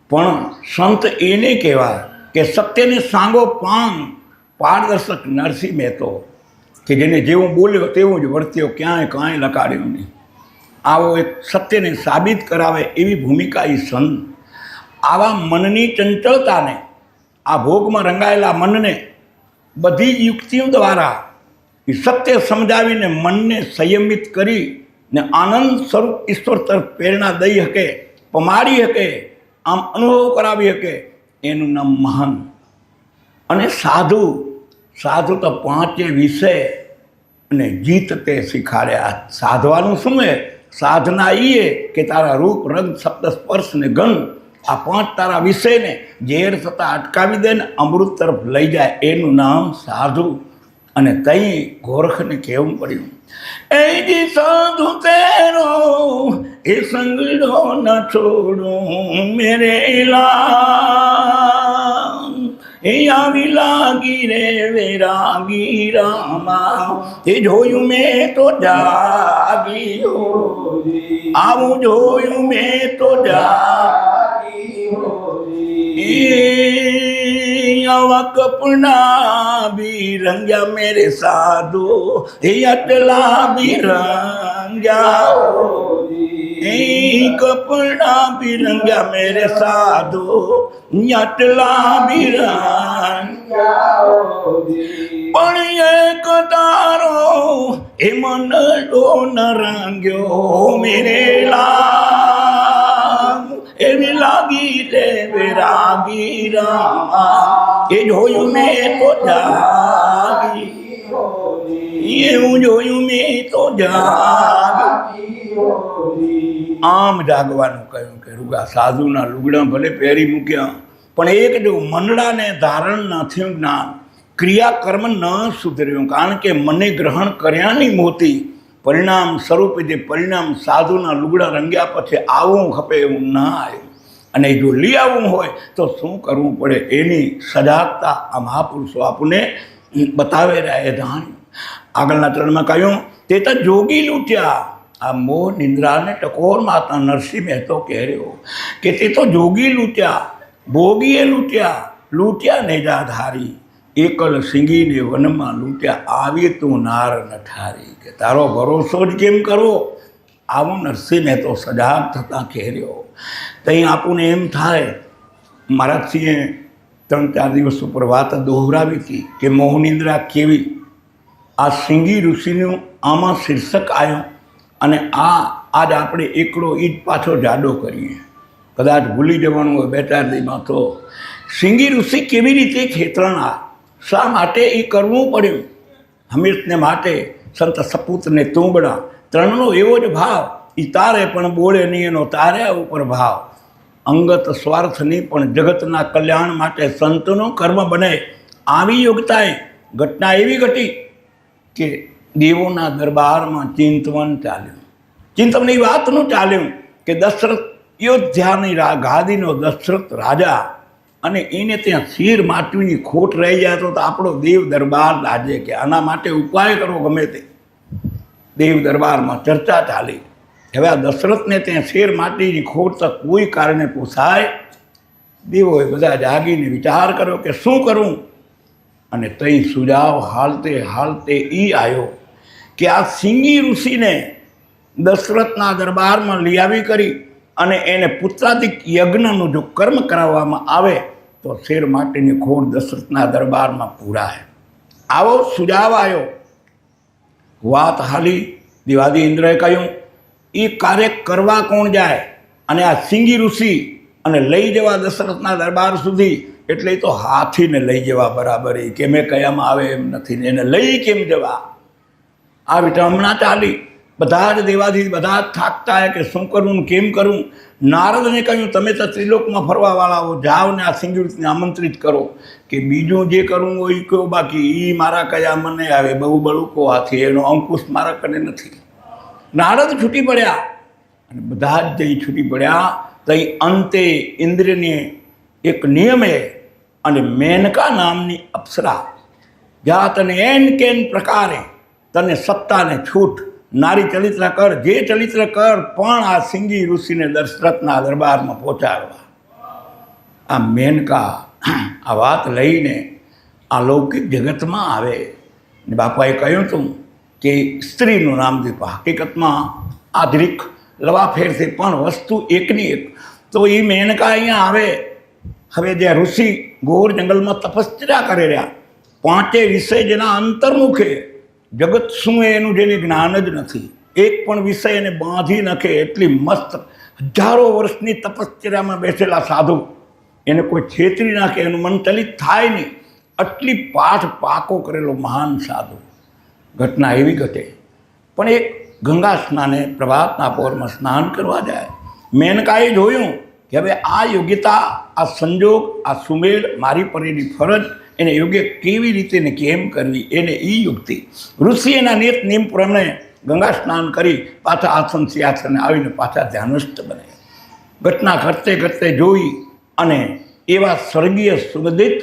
પણ સંત એને કહેવાય કે સત્યને સાંગો પાન પારદર્શક નરસિંહ મહેતો, કે જેને જેવું બોલ્યો તેવું જ વર્ત્યો, ક્યાંય કાંઈ લકાડ્યું નહીં. આવો એક સત્યને સાબિત કરાવે એવી ભૂમિકા એ સંત. આવા મનની ચંચળતાને, આ ભોગમાં રંગાયેલા મનને બધી જ યુક્તિઓ દ્વારા એ સત્ય સમજાવીને મનને સંયમિત કરી ને આનંદ સ્વરૂપ ઈશ્વર તરફ પ્રેરણા દઈ શકે, પમાડી શકે, આમ અનુભવ કરાવી શકે, એનું નામ મહાન. અને સાધુ, સાધુ તો પાંચે વિષય અને જીત તે શીખાડ્યા. સાધવાનું શું હે? સાધના એ કે તારા રૂપ, રંગ, શબ્દ, સ્પર્શ ને ગંધ આ પાંચ તારા વિષયને ઝેર થતાં અટકાવી દે ને અમૃત તરફ લઈ જાય, એનું નામ સાધુ. અને તઈ ગોરખને કહેવું પડ્યું, એ જી સાધુ તેરો એ સંગડો ન છોડું મેરે લામ, એ આવી લાગી રે વેરાગી રામા, એ જોયું મેં તો જાગી, આવું જોયું મેં તો જાગી, આવા કપડા બી રંગ્યા મેરે સાધુ, એ અટલા બી રંગ્યા, એ કપડા બી રંગ્યા મેરે સાધુ, અટલા બી રંગ્યા, પણ એક તારો એ મનડો ન રંગ્યો મેરે લામ, એવી લાગી રે વિરાગી રામા, એ જોયું મેં તો જાગી, એવું જોયું મેં તો જાગી. આમ જાગવાનું કહ્યું કે રૂગા સાધુના લુગડા ભલે પહેરી મૂક્યા, પણ એક જો મનડાને ધારણ ન થયું જ્ઞાન, ક્રિયાકર્મ ન સુધર્યું, કારણ કે મને ગ્રહણ કર્યાની મોતી પરિણામ સ્વરૂપે જે પરિણામ સાધુના લુગડા રંગ્યા પછી આવવું ખપે એવું ના આવ્યું. અને જો લઈ આવવું હોય તો શું કરવું પડે એની સજાગતા આ મહાપુરુષો આપણને બતાવી રહ્યા એ જાણ્યું. આગળના ચરણમાં કહ્યું તે તો જોગી લૂંટ્યા. આ મોહ નિંદ્રાને ટકોર માતા નરસિંહ મહેતો કહેર્યો કે તે તો જોગી લૂંટ્યા, ભોગીએ લૂંટ્યા, લૂંટ્યા નેજાધારી, એકલ સિંગીને વનમાં લૂંટ્યા, આવી તું નાર ન ઠારી. કે તારો ભરોસો જ કેમ કરવો, આવું નરસિંહ મહેતો સજાગ થતાં કહેર્યો. ત્યાં આપણને એમ થાય, મહારાજસિંહે 3-4 દિવસ ઉપર વાત દોહરાવી હતી કે મોહનિંદ્રા કેવી. આ સિંગી ઋષિનું આમાં શીર્ષક આવ્યું. અને આજ આપણે એકડો ઈજ પાછો જાડો કરીએ, કદાચ ભૂલી જવાનું હોય 2-4 દીમાં. તો સિંગી ઋષિ કેવી રીતે ખેતરણા, શા માટે એ કરવું પડ્યું? હંમેશને માટે સંત સપૂતને તુંબડા ત્રણનો એવો જ ભાવ, એ તારે પણ બોલે નહીં એનો તાર્યા ઉપર ભાવ. અંગત સ્વાર્થની પણ જગતના કલ્યાણ માટે સંતનું કર્મ બને. આવી યોગ્યતાએ ઘટના એવી ઘટી કે દેવોના દરબારમાં ચિંતવન ચાલ્યું. ચિંતવનની વાતનું ચાલ્યું કે દશરથ અયોધ્યાની ગાદીનો દશરથ રાજા, અને એને ત્યાં શીર માટીની ખોટ રહી જાય તો આપણો દેવ દરબાર લાજે કે આના માટે ઉપાય કરો ગમે તે. દેવ દરબારમાં ચર્ચા ચાલી. હવે આ દશરથને ત્યાં શેર માટીની ખોટ તો કોઈ કારણે પૂછાય. દેવોએ બધા જાગીને વિચાર કર્યો કે શું કરવું. અને તઈ સુજાવ હાલતે હાલતે ઈ આવ્યો કે આ સિંગી ઋષિને દશરથના દરબારમાં લઈ આવી કરી અને એને પુત્રાદિક યજ્ઞનું જો કર્મ કરાવવામાં આવે તો શેર માટેની ખોટ દશરથના દરબારમાં પૂરાય. આવો સુજાવ આવ્યો. વાત હાલી. દેવાદી ઇન્દ્રએ કહ્યું એ કાર્ય કરવા કોણ જાય? અને આ સિંગી ઋષિ અને લઈ જવા દશરથના દરબાર સુધી, એટલે તો હાથીને લઈ જવા બરાબર. એ કે મેં કયામાં આવે એમ નથી ને એને લઈ કેમ જવા? આ વિટમણા ચાલી. બધા જ દેવાથી બધા જ થાકતા કે શું કરવું કેમ કરવું. નારદને કહ્યું તમે તો ત્રિલોકમાં ફરવાવાળાઓ જાઓ ને આ સિંગી ઋષિને આમંત્રિત કરો કે બીજું જે કરવું હોય એ કહો, બાકી એ મારા કયા મને આવે. બહુ બળુકો હાથી, એનો અંકુશ મારા કને નથી. નારદ છૂટી પડ્યા અને બધા જ જઈ છૂટી પડ્યા. તઈ અંતે ઇન્દ્રને એક નિયમે અને મેનકા નામની અપ્સરા જ્યાં તને એન કેન પ્રકારે તને સત્તાને છૂટ, નારી ચરિત્ર કર, જે ચરિત્ર કર, પણ આ સિંગી ઋષિને દશરથના દરબારમાં પહોંચાડવા. આ મેનકા આ વાત લઈને આ લૌકિક જગતમાં આવે. ને બાપાએ કહ્યું હતું કે સ્ત્રીનું નામ દીપ. હકીકતમાં આધરિક લવાફેરથી પણ વસ્તુ એકની એક. તો એ મેનકા અહીંયા આવે. હવે જે ઋષિ ઘોર જંગલમાં તપસ્યા કરી રહ્યા, પાંચે વિષય જેના અંતર્મુખે, જગત શું એનું જેને જ્ઞાન જ નથી, એક પણ વિષય એને બાંધી નાખે એટલી મસ્ત હજારો વર્ષની તપસ્યામાં બેસેલા સાધુ એને કોઈ છેતરી નાખે, એનું મન ચલિત થાય નહીં, આટલી પાઠ પાકો કરેલો મહાન સાધુ. ઘટના એવી ઘટે. પણ એક ગંગા સ્નાને પ્રભાતના પહોરમાં સ્નાન કરવા જાય. મેનકાએ જોયું કે હવે આ યોગ્યતા, આ સંજોગ, આ સુમેળ, મારી પરેલી ફરજ એને યોગ્ય કેવી રીતે ને કેમ કરવી, એને એ યુક્તિ. ઋષિ એના નિયત નિયમ પ્રમાણે ગંગા સ્નાન કરી પાછા આસન સિંહાસને આવીને પાછા ધ્યાનસ્થ બને. ઘટના ઘટતે ઘટતે જોઈ અને એવા સ્વર્ગીય સુગંધિત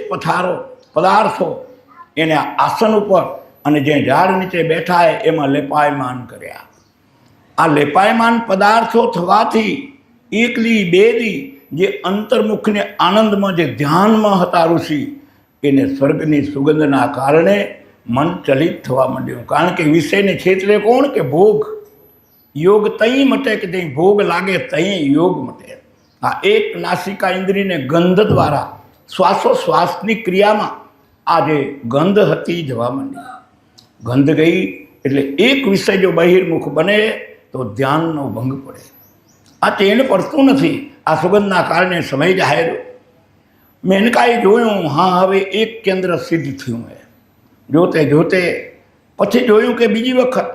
પદાર્થો એને આસન ઉપર અને જે ઝાડ નીચે બેઠા હોય એમાં લેપાયમાન કર્યા. આ લેપાયમાન પદાર્થો થવાથી એકલી બેદી જે અંતર્મુખને આનંદમાં જે ધ્યાનમાં હતા ઋષિ, એને સ્વર્ગની સુગંધના કારણે મન ચલિત થવા માંડ્યું. કારણ કે વિષયને છેતરે કોણ? કે ભોગ. યોગ તઈ મટે કે ત્યાં ભોગ લાગે તઈ યોગ મટે. આ એક નાસિકા ઇન્દ્રિયને ગંધ દ્વારા શ્વાસોશ્વાસની ક્રિયામાં આ જે ગંધ હતી જવા માંડી. ગંધ ગઈ એટલે એક વિષય જો બહિર્મુખ બને તો ધ્યાનનો ભંગ પડે. આ ચેન પડતું નથી. આ સુગંધના કારણે સમય જાહેર. મેનકાએ જોયું, હા હવે એક કેન્દ્ર સિદ્ધ થયું. જોતે જોતે પછી જોયું કે બીજી વખત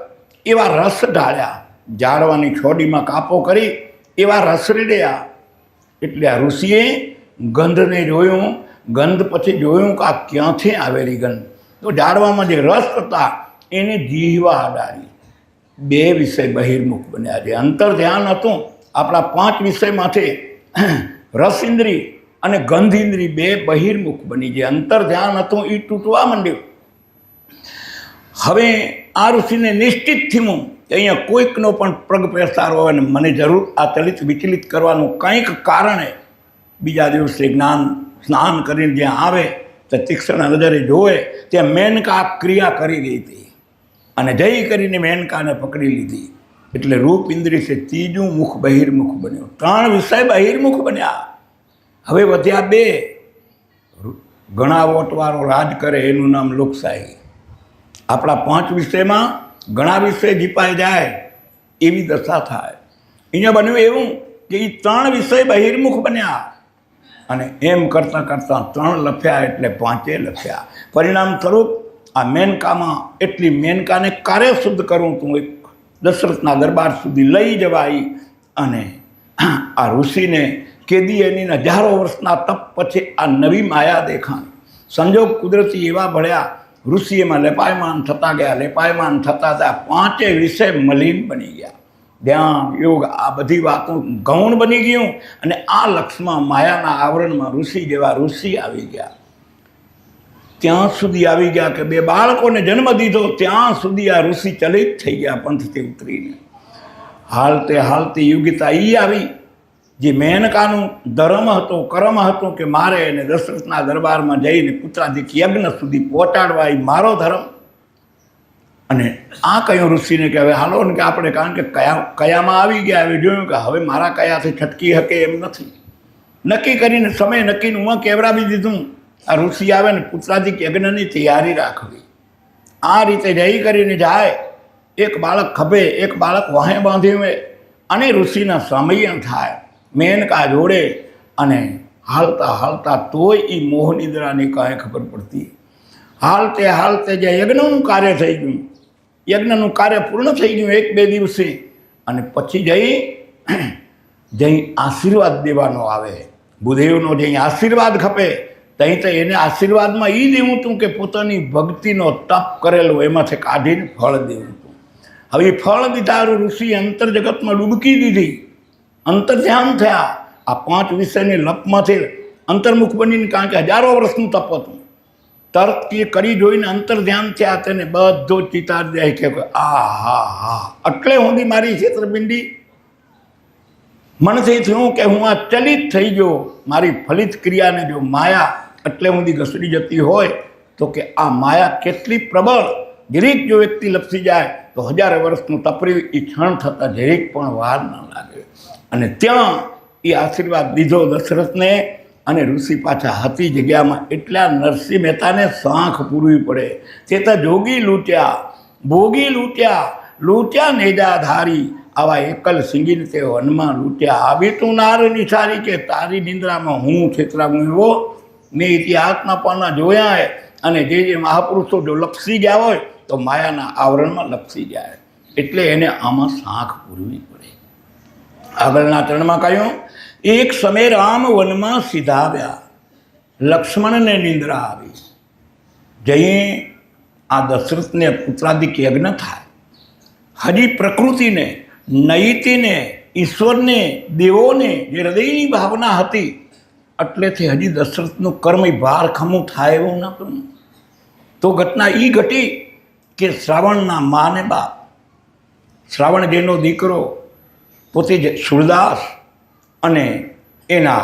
એવા રસ ઢાળ્યા, ઝાડવાની છોડીમાં કાપો કરી એવા રસ રેડ્યા. એટલે આ ઋષિએ ગંધને જોયું. ગંધ પછી જોયું કે આ ક્યાંથી આવેલી ગંધ. તો ઝાડવામાં જે રસ હતા એને જીહવા અડાડી. બે વિષય બહિર્મુખ બન્યા. જે અંતર ધ્યાન હતું આપણા 5 વિષયમાંથી રસ ઇન્દ્રિય અને ગંધ ઇન્દ્રિય બે બહિર્મુખ બની. જે અંતર ધ્યાન હતું એ તૂટવા માંડ્યું. હવે આ ઋષિને નિશ્ચિત થયું કે અહીંયા કોઈકનો પણ પગ પ્રસાર હોય અને મને જરૂર આ ચલિત વિચલિત કરવાનું કંઈક કારણે બીજા દિવસે સ્નાન કરીને જ્યાં આવે તો તીક્ષ્ણ નજરે જોવે ત્યાં મેનકા ક્રિયા કરી ગઈ હતી અને જઈ કરીને મેનકાને પકડી લીધી. એટલે રૂપ ઇન્દ્રિય ત્રીજું મુખ બહિર્મુખ બન્યું. 3 વિષય બહિર્મુખ બન્યા. હવે વધ્યા 2. ઘણા વોટવાળો રાજ કરે એનું નામ લોકશાહી. આપણા 5 વિષયમાં ઘણા વિષય જીપાઈ જાય એવી દશા થાય. અહીંયા બન્યું એવું કે એ 3 વિષય બહિર્મુખ બન્યા અને એમ કરતાં કરતાં 3 લખ્યા એટલે 5 લખ્યા. પરિણામ સ્વરૂપ આ મેનકામાં એટલી મેનકાને કાર્ય શુદ્ધ કરું તું એક દશરથના દરબાર સુધી લઈ જવાય અને આ ઋષિને કેદી એની હજારો વર્ષના તપ પછી આ નવી માયા દેખાણી. સંજોગ કુદરતી એવા ભળ્યા. ઋષિ એમાં લેપાયમાન થતા ગયા. લેપાયમાન થતા ત્યાં 5 વિષય મલિન બની ગયા. ધ્યાન, યોગ, આ બધી વાતો ગૌણ બની ગયું અને આ લક્ષમાં માયાના આવરણમાં ઋષિ જેવા ઋષિ આવી ગયા. ત્યાં સુધી આવી ગયા કે 2 બાળકોને જન્મ દીધો, ત્યાં સુધી આ ઋષિ ચલિત થઈ ગયા પંથથી ઉતરીને. હાલતે હાલતે યોગ્યતા એ આવી જે મેનકાનું ધર્મ હતો, કર્મ હતું કે મારે એને દશરથના દરબારમાં જઈને પુત્રાધિક યજ્ઞ સુધી પહોંચાડવા, એ મારો ધર્મ. અને આ કહ્યું ઋષિને કે હવે હાલો ને કે આપણે, કારણ કે કયામાં આવી ગયા, હવે જોયું કે હવે મારા કયાથી છટકી શકે એમ નથી. નક્કી કરીને સમય નક્કીનું હું કેવરાવી દીધું. આ ઋષિ આવે ને પુત્રાધિક યજ્ઞની તૈયારી રાખવી. આ રીતે જઈ કરીને જાય, એક બાળક ખભે, એક બાળક વાહે બાંધ્યું હોય, અને ઋષિના સમય થાય મેનકા જોડે. અને હાલતા હાલતા તોય એ મોહનિદ્રાની કાંઈ ખબર પડતી. હાલતે હાલતે જે યજ્ઞનું કાર્ય થઈ ગયું, યજ્ઞનું કાર્ય પૂર્ણ થઈ ગયું 1-2 દિવસે. અને પછી જઈ આશીર્વાદ દેવાનો આવે. ભૂદેવનો જઈ આશીર્વાદ ખપે, ત્યાં તો એને આશીર્વાદમાં એ દેવું હતું કે પોતાની ભક્તિનો તપ કરેલો એમાંથી કાઢીને ફળ દેવું હતું. હવે એ ફળ દીધારું ઋષિ અંતર જગતમાં ડૂબકી દીધી, અંતર ધ્યાન થયા. આ 5 વિષયની લપમાંથી અંતર્મુખ બનીને, કારણ કે હજારો વર્ષનું તપ હતું. તરત એ કરી જોઈને અંતર ધ્યાન થયા, તેને બધો ચિતાર જાય કે આ હા હા એટલે સુધી મારી છેતરપિંડી મનથી થયું કે હું આ ચલિત થઈ ગયો. મારી ફલિત ક્રિયાને જો માયા એટલે સુધી ઘસડી જતી હોય તો કે આ માયા કેટલી પ્રબળ. જરીક જો વ્યક્તિ લપસી જાય તો 1000 વર્ષનું તપર્યું એ ક્ષણ થતાં જરીક પણ વાર ન લાગે. અને ત્યાં એ આશીર્વાદ દીધો દશરથને. અને ઋષિ પાછા હતી જગ્યામાં. એટલા નરસિંહ મહેતાને સાંખ પૂરવી પડે. તે તો જોગી લૂંટ્યા, ભોગી લૂંટ્યા, લૂંટ્યા નેજાધારી, આવા એકલ સિંગીને તે વનમાં લૂંટ્યા. આવી તું નાર નિસારી કે તારી નિંદ્રામાં હું છેતરાવું એવો. મેં ઇતિહાસના પાના જોયા. અને જે મહાપુરુષો જો લપસી ગયા હોય તો માયાના આવરણમાં લપસી જાય. એટલે એને આમાં સાંખ પૂરવી પડે. આગળના ચરણમાં કહ્યું, એક સમય રામ વનમાં સીધાવ્યા, લક્ષ્મણને નિંદ્રા આવી. જઈ આ દશરથને પુત્રાદિક યજ્ઞ થાય. હજી પ્રકૃતિને, નૈતિને, ઈશ્વરને, દેવોને જે હૃદયની ભાવના હતી એટલેથી હજી દશરથનું કર્મ ભારખમું થાય એવું નહોતું. તો ઘટના એ ઘટી કે શ્રાવણના માને બાપ, શ્રાવણ જેનો દીકરો પોતે જ સુરદાસ, અને એના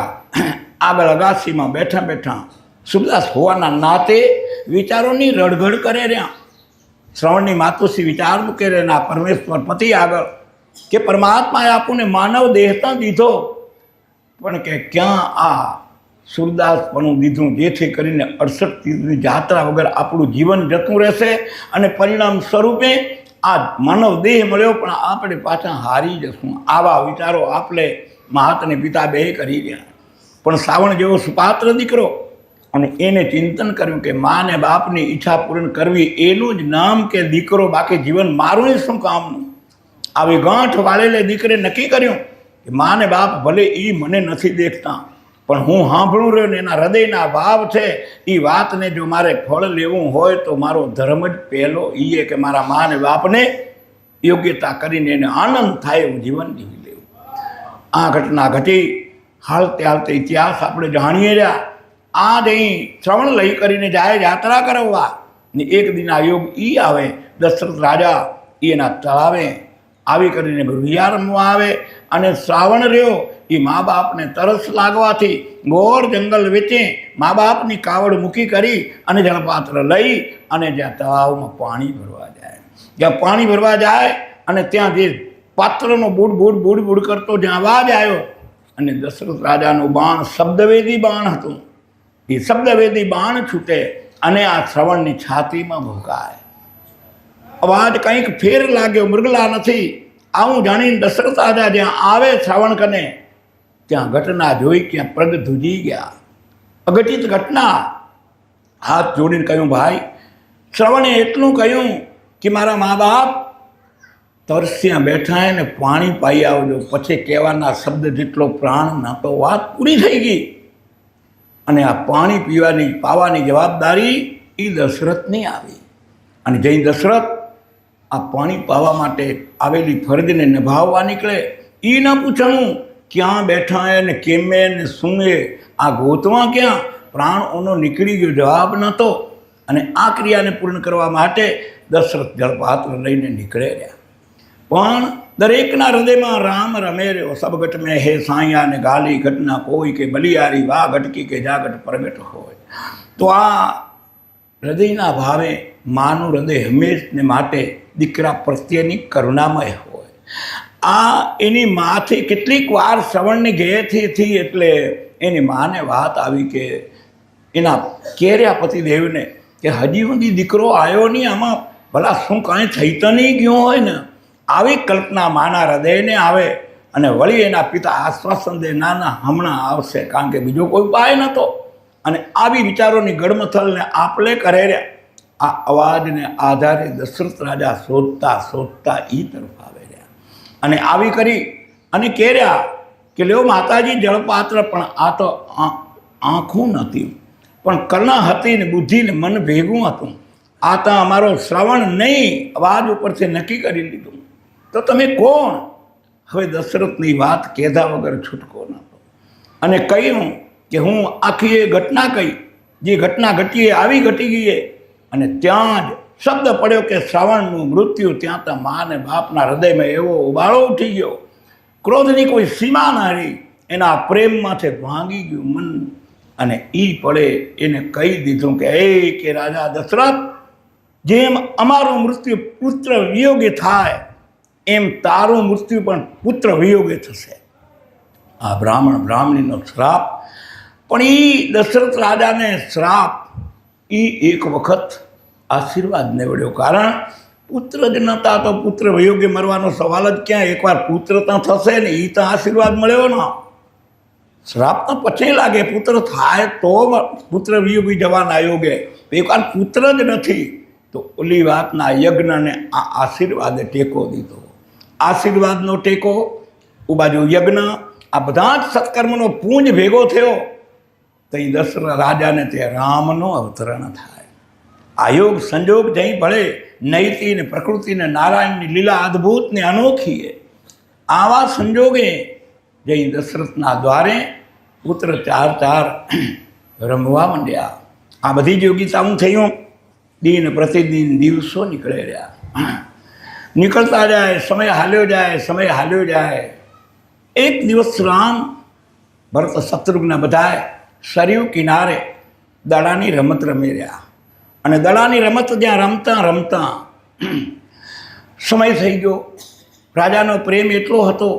આગળ અગાસીમાં બેઠા બેઠા સુરદાસ હોવાના નાતે વિચારોની રડઘડ કરે રહ્યા. શ્રવણની માતુશ્રી વિચાર મૂકે રહ્યા પરમેશ્વર પતિ આગળ કે પરમાત્માએ આપણને માનવ દેહતા દીધો, પણ કે ક્યાં આ સુરદાસપણું દીધું, જેથી કરીને 68 તીર્થની જાત્રા વગર આપણું જીવન જતું રહેશે. અને પરિણામ સ્વરૂપે આ માનવ દેહ મળ્યો પણ આપણે પાછા હારી જશું. આવા વિચારો આપણે મહાતને પિતા બે કરી રહ્યા. પણ શ્રાવણ જેવો સુપાત્ર દીકરો, અને એને ચિંતન કર્યું કે મા ને બાપની ઈચ્છા પૂર્ણ કરવી એનું જ નામ કે દીકરો, બાકી જીવન મારું શું કામનું. આવી ગાંઠ વાળેલે દીકરે નક્કી કર્યું કે મા ને બાપ ભલે એ મને નથી દેખતા, પણ હું સાંભળું રહ્યો ને એના હૃદયના ભાવ છે. એ વાતને જો મારે ફળ લેવું હોય તો મારો ધર્મ જ પહેલો એ કે મારા મા ને બાપને યોગ્યતા કરીને એને આનંદ થાય એવું જીવન જીવી લેવું. આ ઘટના ઘટી. હાલતે હાલતે ઇતિહાસ આપણે જાણીએ રહ્યા. આ જઈ શ્રવણ લઈ કરીને જાય યાત્રા કરવા ને એક દિન આ યોગ ઈ આવે. દશરથ રાજા એના તળાવે આવી કરીને ભૂરિયા રમવા આવે. અને શ્રાવણ રહ્યો એ મા બાપને તરસ લાગવાથી ઘોર જંગલ વચ્ચે મા બાપની કાવડ મૂકી કરી અને જળપાત્ર લઈ અને જ્યાં તળાવમાં પાણી ભરવા જાય. જ્યાં પાણી ભરવા જાય અને ત્યાં જે પાત્રનો બુડ બુડ બુડ બુડ કરતો જ્યાં અવાજ આવ્યો, અને દશરથ રાજાનું બાણ શબ્દવેદી બાણ હતું. એ શબ્દવેદી બાણ છૂટે અને આ શ્રવણની છાતીમાં ભૂકાય. અવાજ કંઈક ફેર લાગ્યો, મૃગલા નથી. આવું જાણીને દશરથ રાજા જ્યાં આવે શ્રાવણ કને, ત્યાં ઘટના જોઈ ત્યાં પ્રગ ધ્રુજી ગયા. અઘટિત ઘટના. હાથ જોડીને કહ્યું, ભાઈ શ્રવણે એટલું કહ્યું કે મારા મા બાપ તરસ્યા બેઠા ને પાણી પાઈ આવજો. પછી કહેવાના શબ્દ જેટલો પ્રાણ ના તો વાત પૂરી થઈ ગઈ. અને આ પાણી પીવાની પાવાની જવાબદારી એ દશરથની આવી. અને જઈ દશરથ આ પાણી પાવા માટે આવેલી ફરજને નિભાવવા નીકળે. એ ન પૂછવું ક્યાં બેઠા ને કેમે ને શું એ, આ ગોતવા ક્યાં. પ્રાણ ઓનો નીકળી ગયો, જવાબ નહોતો. અને આ ક્રિયાને પૂર્ણ કરવા માટે દશરથ જળપાત્ર લઈને નીકળે રહ્યા. પણ દરેકના હૃદયમાં રામ રમે રહ્યો. સબગટ મેં હે સાયા ને ગાલી ઘટના કોઈ કે બલિયારી વાહ ઘટકી કે જાગટ પ્રગટ હોય. તો આ હૃદયના ભાવે માનું હૃદય હંમેશને માટે દીકરા પ્રત્યેની કરુણામય હોય. આ એની માથી કેટલીક વાર શ્રવણની ગેથી થઈ એટલે એની માને વાત આવી કે એના કેર્યા પતિદેવને કે હજી સુધી દીકરો આવ્યો નહીં, આમાં ભલા શું કાંઈ થઈ તો નહીં ગયું હોય ને. આવી કલ્પના માના હૃદયને આવે અને વળી એના પિતા આશ્વાસન દે, ના ના હમણાં આવશે, કારણ કે બીજો કોઈ ઉપાય નહોતો. અને આવી વિચારોની ગડમથલને આપલે કરે રહ્યા. આ અવાજને આધારે દશરથ રાજા શોધતા શોધતા એ તરફ આવે રહ્યા અને આવી કરી અને કહેર્યા કે લ્યો માતાજી જળપાત્ર, પણ આ તો આંખું નહોતી પણ કર્ણ હતી ને બુદ્ધિ ને મન ભેગું હતું. આ તો અમારો શ્રવણ નહીં, અવાજ ઉપરથી નક્કી કરી લીધું. તો તમે કોણ? હવે દશરથની વાત કહેધા વગર છૂટકો નહોતો અને કહ્યું કે હું આખી એ ઘટના કહી, જે ઘટના ઘટી આવી ઘટી ગઈ. અને ત્યાં જ શબ્દ પડ્યો કે શ્રાવણનું મૃત્યુ. ત્યાં તો મા ને બાપના હૃદયમાં એવો ઉબાળો ઉઠી ગયો, ક્રોધની કોઈ સીમા ન રહી. એના પ્રેમમાંથી ભાંગી ગયું મન અને એ પડે એને કહી દીધું કે કે રાજા દશરથ, જેમ અમારું મૃત્યુ પુત્ર વિયોગે થાય એમ તારું મૃત્યુ પણ પુત્ર વિયોગે થશે. આ બ્રાહ્મણીનો શ્રાપ. પણ એ દશરથ રાજાને શ્રાપ એ એક વખત આશીર્વાદ નીવડ્યો, કારણ પુત્ર જ નહોતા તો પુત્ર વિયોગે મરવાનો સવાલ જ ક્યાં. એકવાર પુત્ર તો થશે ને, એ તો આશીર્વાદ મળ્યો ને. શ્રાપ તો પછી લાગે, પુત્ર થાય તો પુત્ર વિયોગી જવાના યોગે. એકવાર પુત્ર જ નથી તો ઓલી વાતના યજ્ઞને આ આશીર્વાદે ટેકો દીધો. આશીર્વાદનો ટેકો, એ બાજુ યજ્ઞ, આ બધા જ સત્કર્મનો પૂંજ ભેગો થયો તો એ દશરથ રાજાને તે રામનો અવતરણ થાય. આ યોગ સંજોગ જઈ ભળે, નૈતિ ને પ્રકૃતિ ને નારાયણની લીલા અદ્ભુત ને અનોખી. આવા સંજોગે જઈ દશરથના દ્વારે પુત્ર ચાર રમવા માંડ્યા. આ બધી જ યોગિતાનું થયું. દિન પ્રતિદિન દિવસો નીકળે રહ્યા, નીકળતા જાય, સમય હાલ્યો જાય, સમય હાલ્યો જાય. એક દિવસ રામ, ભરત, શત્રુઘ્ન બધાએ સરયુ કિનારે દડાની રમત રમી રહ્યા. અને દડાની રમત જ્યાં રમતા રમતા સમય થઈ ગયો. રાજાનો પ્રેમ એટલો હતો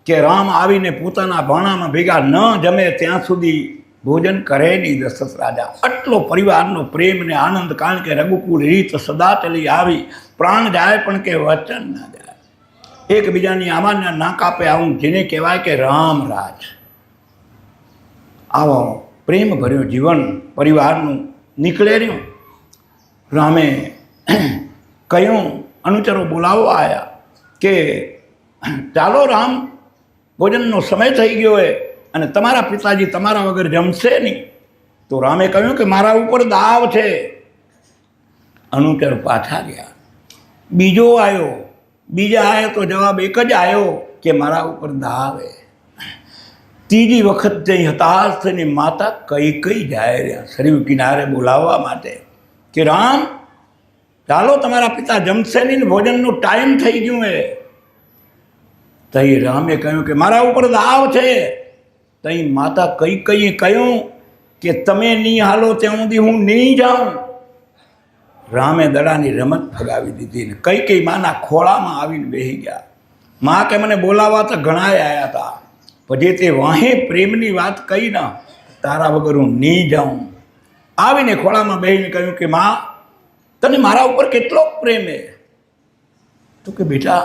કે રામ આવીને પોતાના ભાણામાં ભેગા ન જમે ત્યાં સુધી ભોજન કરે નહીં દશરથ રાજા. આટલો પરિવારનો પ્રેમ ને આનંદ, કારણ કે રઘુકુળ રીત સદા ચલી આવી. પ્રાણ જાય પણ કે વચન ના જાય. એકબીજાની આમાના ના કાપે આવું, જેને કહેવાય કે રામ રાજ. આવો પ્રેમ ભર્યો જીવન પરિવારનું નીકળે રહ્યું. રામે કહ્યું, અનુચરો બોલાવવા આવ્યા કે ચાલો રામ, ભોજનનો સમય થઈ ગયો હોય અને તમારા પિતાજી તમારા વગર જમશે નહીં. તો રામે કહ્યું કે મારા ઉપર દાવ છે. અનુચર પાછા ગયા. બીજો આવ્યો, બીજા આવ્યો તો જવાબ એક જ આવ્યો કે મારા ઉપર દાવ છે. ત્રીજી વખત જઈ હતાશ થઈને માતા કઈ જાય રહ્યા સરયુ કિનારે બોલાવવા માટે કે રામ ચાલો, તમારા પિતા જમશે નહીં, ભોજનનો ટાઈમ થઈ ગયું હે. તઈ રામે કહ્યું કે મારા ઉપર દાવ છે. તઈ માતા કઈ કહ્યું કે તમે નહીં હાલો ત્યાં સુધી હું નહીં જાઉં. રામે દડાની રમત ફગાવી દીધી ને કઈ માના ખોળામાં આવીને બેસી ગયા. મા કે મને બોલાવવા તો ઘણાય આવ્યા હતા, પછી તે વાહે પ્રેમની વાત કહી ના, તારા વગર હું નહીં જાઉં. આવીને ખોળામાં બેસીને કહ્યું કે મા, તને મારા ઉપર કેટલો પ્રેમ છે? તો કે બેટા,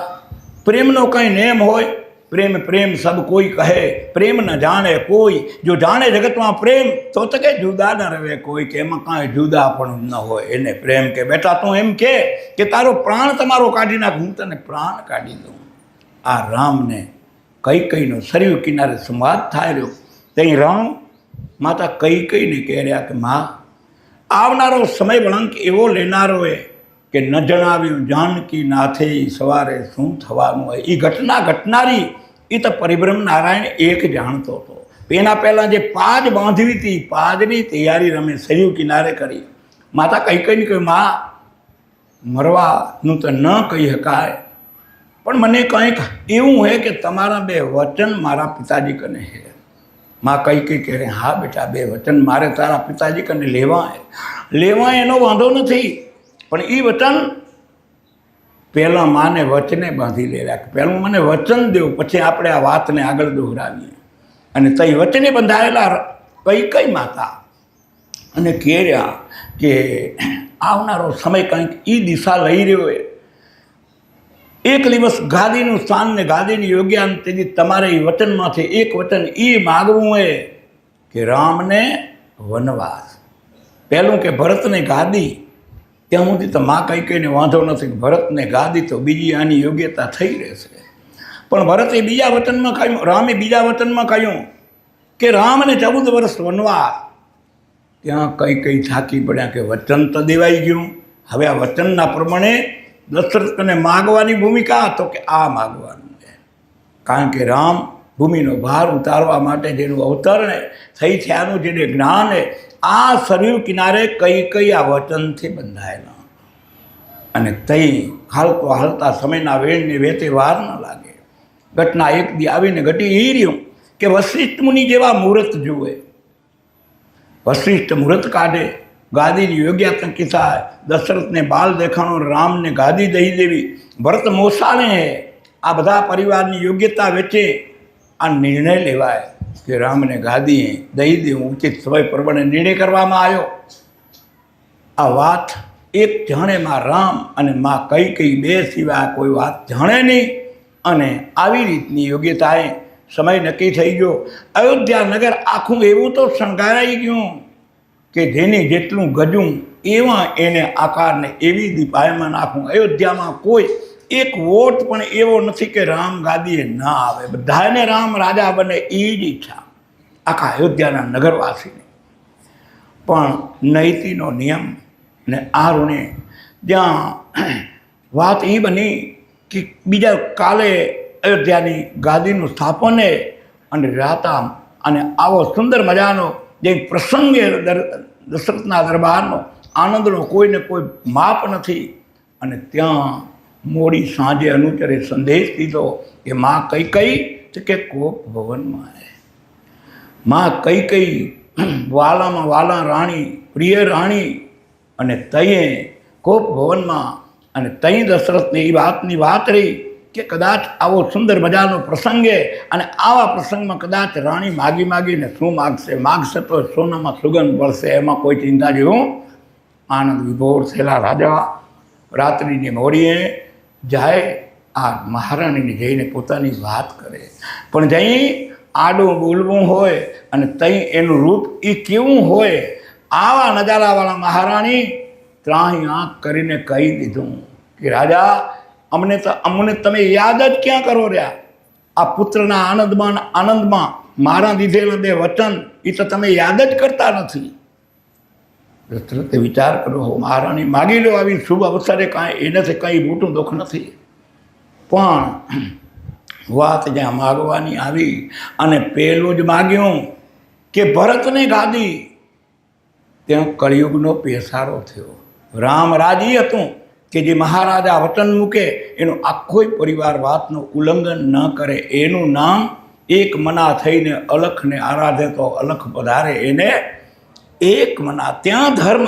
પ્રેમનો કંઈ નેમ હોય? પ્રેમ સબ કોઈ કહે, પ્રેમ ન જાણે કોઈ. જો જાણે જગતમાં પ્રેમ તો કે જુદા ન રહે કોઈ, કે એમાં કાંઈ જુદા પણ ન હોય એને પ્રેમ. કે બેટા તું એમ કે તારો પ્રાણ તમારો કાઢી નાખ, હું તને પ્રાણ કાઢી દઉં. આ રામને કઈનો સરયુ કિનારે સંવાદ થાય રહ્યો. ત્યાં રામ માતા કઈને કહે રહ્યા કે મા, આવનારો સમય વળંક એવો લેનારો એ કે ન જણાવ્યું જાનકી નાથે સવારે શું થવાનું હોય. એ ઘટના ઘટનારી એ તો પરિબ્રહ્મ નારાયણ એક જાણતો હતો. એના પહેલાં જે પાજ બાંધવી હતી, પાજની તૈયારી રમે સરયુ કિનારે કરી. માતા કઈ કઈ કહ્યું, માં મરવાનું તો ન કહી શકાય, પણ મને કંઈક એવું છે કે તમારા 2 વચન મારા પિતાજી કને છે. માં કઈ કહે રે, હા બેટા 2 વચન મારે તારા પિતાજી કને લેવા એનો વાંધો નથી, પણ એ વચન પહેલાં માને વચને બાંધી લેલા, પહેલું મને વચન દેવું, પછી આપણે આ વાતને આગળ દોહરાવીએ. અને તઈ વચને બંધાયેલા કઈ માતા અને કહેર્યા કે આવનારો સમય કંઈક એ દિશા લઈ રહ્યો હોય. એક દિવસ ગાદીનું સ્થાન ને ગાદીની યોગ્ય, તેથી તમારે એ વચનમાંથી એક વચન એ માગવું હોય કે રામને વનવાસ. પહેલું કે ભરતને ગાદી, ત્યાં સુધી તો માં કઈ કઈને વાંધો નથી, ભરતને ગાદી તો બીજી આની યોગ્યતા થઈ રહેશે. પણ ભરતે બીજા વચનમાં કહ્યું, રામે બીજા વચનમાં કહ્યું કે રામને 14 વર્ષ વનવાસ. ત્યાં કઈ થાકી પડ્યા કે વચન તો દેવાઈ ગયું, હવે આ વચનના પ્રમાણે દશરથને માગવાની ભૂમિકા, તો કે આ માગવાનું છે. કારણ કે રામ ભૂમિનો ભાર ઉતારવા માટે જેનું અવતરણ થઈ છે, આનું જેને જ્ઞાન છે, આ સરયુ કિનારે કઈ આ વચનથી બંધાયેલા. અને તઈ હાલતા સમયના વેણને વેતે વાર ન લાગે. ઘટના એક દી આવીને ઘટી એ રહ્યું કે વશિષ્ઠ મુનિ જેવા મુહૂર્ત જુએ. વશિષ્ઠ મુહૂર્ત કાઢે, ગાદીની યોગ્યતા કિસ્સા, દશરથને બાલ દેખાણો, રામને ગાદી દઈ દેવી, ભરત મોસાણે, આ બધા પરિવારની યોગ્યતા વચ્ચે આ નિર્ણય લેવાય કે રામને ગાદી દઈ દેવું ઉચિત સમય પ્રમાણે નિર્ણય કરવામાં આવ્યો. આ વાત એક જાણે માં રામ અને માં કઈ 2 સિવાય કોઈ વાત જાણે નહીં. અને આવી રીતની યોગ્યતાએ સમય નક્કી થઈ ગયો. અયોધ્યા નગર આખું એવું તો શણગારાઈ ગયું કે જેને જેટલું ગજું એવા એને આકારને એવી દીપાયમાં નાખું. અયોધ્યામાં કોઈ એક વોટ પણ એવો નથી કે રામ ગાદીએ ના આવે. બધાને રામ રાજા બને એ જ ઈચ્છા આખા અયોધ્યાના નગરવાસીને. પણ નૈતિનો નિયમ ને આ ઋણે જ્યાં વાત એ બની કે બીજા કાલે અયોધ્યાની ગાદીનું સ્થાપને અને રાતા અને આવો સુંદર મજાનો જે પ્રસંગે દશરથના દરબારનો આનંદનો કોઈને કોઈ માપ નથી. અને ત્યાં મોડી સાંજે અનુચરે સંદેશ દીધો કે માં કઈ કે કોપ ભવનમાં માં કઈ વાલામાં વાલા રાણી, પ્રિય રાણી, અને તઈએ કોપ ભવનમાં. અને તઈ દશરથને એ વાતની વાત રહી કે કદાચ આવો સુંદર મજાનો પ્રસંગે અને આવા પ્રસંગમાં કદાચ રાણી માગીને શું માગશે તો સોનામાં સુગંધ પડશે, એમાં કોઈ ચિંતા જેવું. આનંદ વિભોર થયેલા રાજા રાત્રિની મોડીએ જાય, આ મહારાણીને જઈને પોતાની વાત કરે. પણ જઈ આડું બોલવું હોય અને તઈ એનું રૂપ એ કેવું હોય, આવા નજારાવાળા મહારાણી ત્રાહી આંખ કરીને કહી દીધું કે રાજા, અમને તમે યાદ જ ક્યાં કરો રહ્યા? આ પુત્રના આનંદમાં મારા દીધેલા 2 વચન એ તો તમે યાદ જ કરતા નથી. દશરથે વિચાર કર્યો, મહારાણી માગી લો, આવી શુભ અવસરે કાંઈ એનાથી કંઈ મોટું દુઃખ નથી. પણ વાત જ્યાં માગવાની આવી અને પેલું જ માગ્યું કે ભરતને ગાદી, ત્યાં કળિયુગનો પેસારો થયો. રામ રાજી હતું કે જે મહારાજા વચન મૂકે એનો આખોય પરિવાર વાતનું ઉલ્લંઘન ન કરે. એનું નામ એક મના થઈને અલખને આરાધે તો અલખ પધારે, એને એક મના. ત્યાં ધર્મ,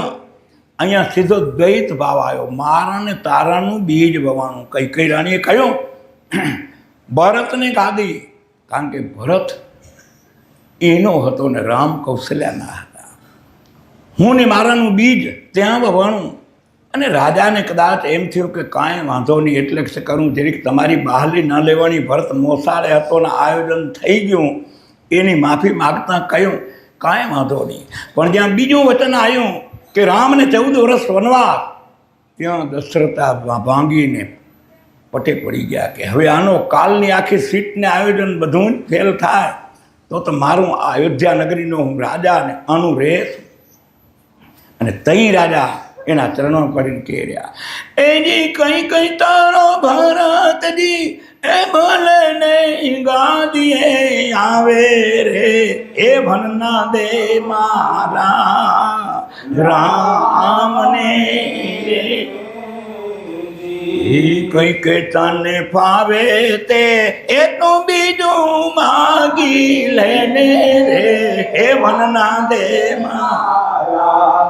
અહીંયા સીધો દ્વૈત ભાવ આવ્યો. મારા ને તારાનું બીજ વવાણું. કઈ રાણીએ કહ્યું ભરતને ગાદી, કારણ કે ભરત એનો હતો ને રામ કૌશલ્યાના હતા. હું ને મારાનું બીજ ત્યાં વવાણું. અને રાજાને કદાચ એમ થયું કે કાંઈ વાંધો નહીં, એટલે કે કરું જરીક તમારી બહાલી ન લેવાની. ભરત મોસાળે હતો ને આયોજન થઈ ગયું, એની માફી માગતા કહ્યું કાંઈ વાંધો નહીં. પણ જ્યાં બીજું વચન આવ્યું કે રામને 14 વર્ષ વનવાસ, ત્યાં દશરથા ભાંગીને પટે પડી ગયા કે હવે આનો કાલની આખી સીટને આયોજન બધું જ ફેલ થાય તો મારું આ અયોધ્યા નગરીનો હું રાજા ને આનું રેસ. અને તઈ રાજા એના ચરણો પડીને કહેર્યા, એજી કઈ તારો ભરતજી એ ભલે નહીં ગાદીએ આવે રે, એ ભણના દે મારા રામને કઈ કે તને ફાવે તે એ તો બીજું માગી લેને રે હે વનના દે મારા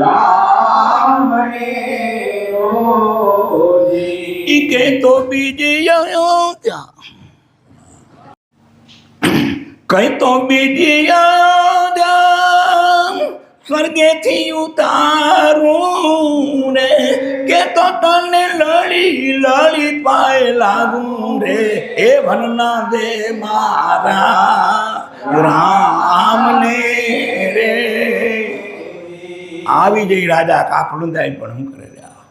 રામને ઈ કે તો બીજી ત્યાં કઈ તો બીજી સ્વર્ગેથી ઉતારું રે કે તો તને લળી લળી પાય લાગું રે એ વનના દે મારા રામને રે. આવી જઈ રાજા કાકડુંદાય પણ શું કરે રહ્યા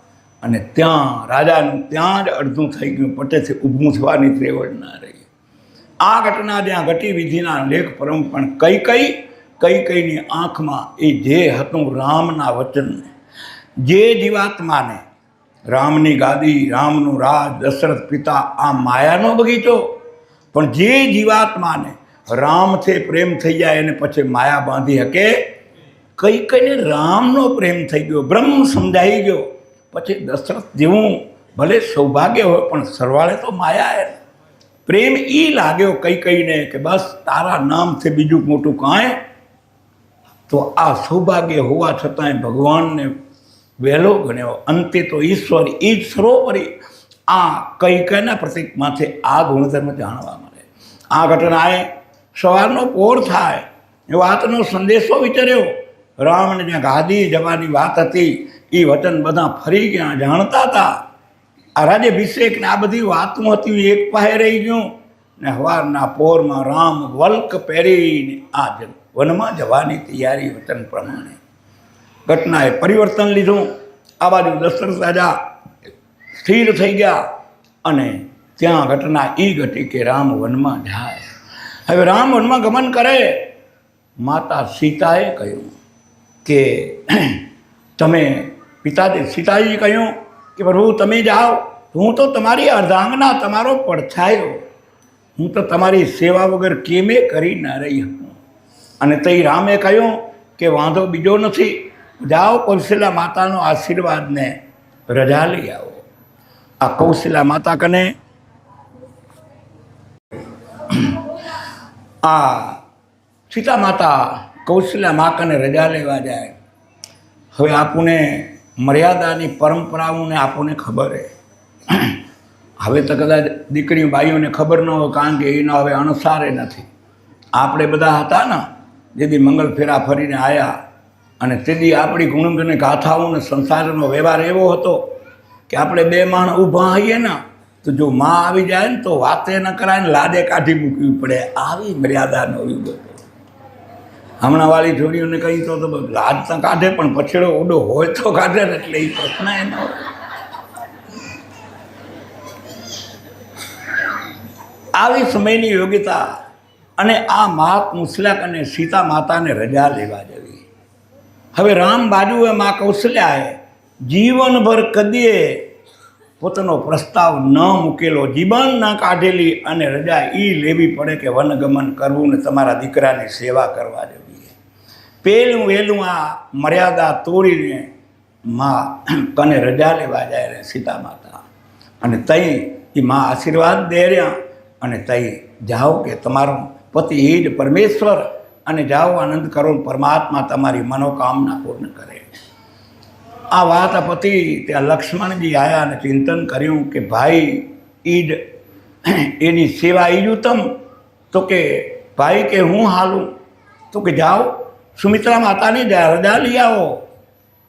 અને ત્યાં રાજાનું ત્યાં જ અડધું થઈ ગયું, પટેથી ઊભું થવાની ત્રેવડ ના રહી. આ ઘટના જ્યાં ઘટી વિધિના લેખ પરમ પણ કઈકઈની આંખમાં એ જે હતું રામના વચન, જે જીવાત્માને રામની ગાદી, રામનું રાજ, દશરથ પિતા, આ માયાનો બગીચો, પણ જે જીવાત્માને રામથી પ્રેમ થઈ જાય એને પછી માયા બાંધી શકે. કઈકઈને રામનો પ્રેમ થઈ ગયો, બ્રહ્મ સમજાઈ ગયો, પછી દશરથ જેવું ભલે સૌભાગ્ય હોય પણ સરવાળે તો માયા એ પ્રેમ એ લાગ્યો કઈને કે બસ તારા નામથી બીજું મોટું કાંઈ. તો આ સૌભાગ્ય હોવા છતાંય ભગવાનને વહેલો ગણ્યો. અંતે તો ઈશ્વર એ જ સરોવરી. આ કઈના પ્રતીકમાંથી આ ગુણધર્મ જાણવા મળે. આ ઘટનાએ સવારનો પોર થાય એ વાતનો સંદેશો વિચાર્યો. રામને જ્યાં ગાદી જવાની વાત હતી એ વચન બધા ફરી ગયા, જાણતા હતા. આ રાજ્યાભિષેક ને આ બધી વાતો હતી એક પાસે રહી ગયું ને સવારના પોરમાં રામ વલ્ક પહેરીને આ વનમાં જવાની તૈયારી વચન પ્રમાણે. ઘટનાએ પરિવર્તન લીધું. આ બાજુ દશરથ રાજા સ્થિર થઈ ગયા અને ત્યાં ઘટના એ ઘટી કે રામ વનમાં જાય. હવે રામ વનમાં ગમન કરે. માતા સીતાએ કહ્યું કે તમે પિતાજી સીતાજી કહ્યું કે પ્રભુ તમે જાઓ, હું તો તમારી અર્ધાંગના, તમારો પડછાયો, હું તો તમારી સેવા વગર કેમે કરી ના રહી હું. અને તઈ રામે કહ્યું કે વાંધો બીજો નથી, જાઓ કૌશલ્યા માતાનો આશીર્વાદને રજા લઈ આવો. આ કૌશલ્યા માતા કને આ સીતા માતા કૌશલ્યા મા કને રજા લેવા જાય. હવે આપણને મર્યાદાની પરંપરાઓને આપણને ખબર છે. હવે તો કદાચ દીકરીઓ બાઈઓને ખબર ન હોય, કારણ કે એના હવે અણસારે નથી. આપણે બધા હતા ને જેથી મંગલ ફેરા ફરીને આવ્યા અને તેથી આપણી ગુણગને ગાથાઓને સંસારનો વ્યવહાર એવો હતો કે આપણે બે માણ ઊભા હોઈએ ને તો જો માં આવી જાય ને તો વાતે ન કરાય ને લાદે કાઢી મૂકવી પડે. આવી મર્યાદાનો યુગ હતો. હમણાં વાળી જોડીઓને કહી તો લાજ તો કાઢે પણ પછેડો ઓડો હોય તો કાઢે ને, એટલે એ પ્રશ્ન એનો. આવી સમયની યોગ્યતા અને આ મા કૌશલ્યા અને સીતા માતાને રજા લેવા જવી. હવે રામ બાજુએ મા કૌશલ્યાએ જીવનભર કદીએ પોતાનો પ્રસ્તાવ ન મૂકેલો, જીવન ન કાઢેલી અને રજા એ લેવી પડે કે વનગમન કરવું ને તમારા દીકરાની સેવા કરવા જવી. પહેલું વહેલું આ મર્યાદા તોડીને મા કને રજા લેવા જાય રે સીતા માતા. અને તઈ એ મા આશીર્વાદ દે રહ્યા અને તઈ જાઓ કે તમારો પતિ એ જ પરમેશ્વર અને જાઓ આનંદ કરો, પરમાત્મા તમારી મનોકામના પૂર્ણ કરે. આ વાત પતિ ત્યાં લક્ષ્મણજી આવ્યા અને ચિંતન કર્યું કે ભાઈ એ જ એની સેવા એ જ ઉત્તમ. તો કે ભાઈ કે હું હાલું, તો કે જાઓ સુમિત્રા માતાની રજા લઈ આવો.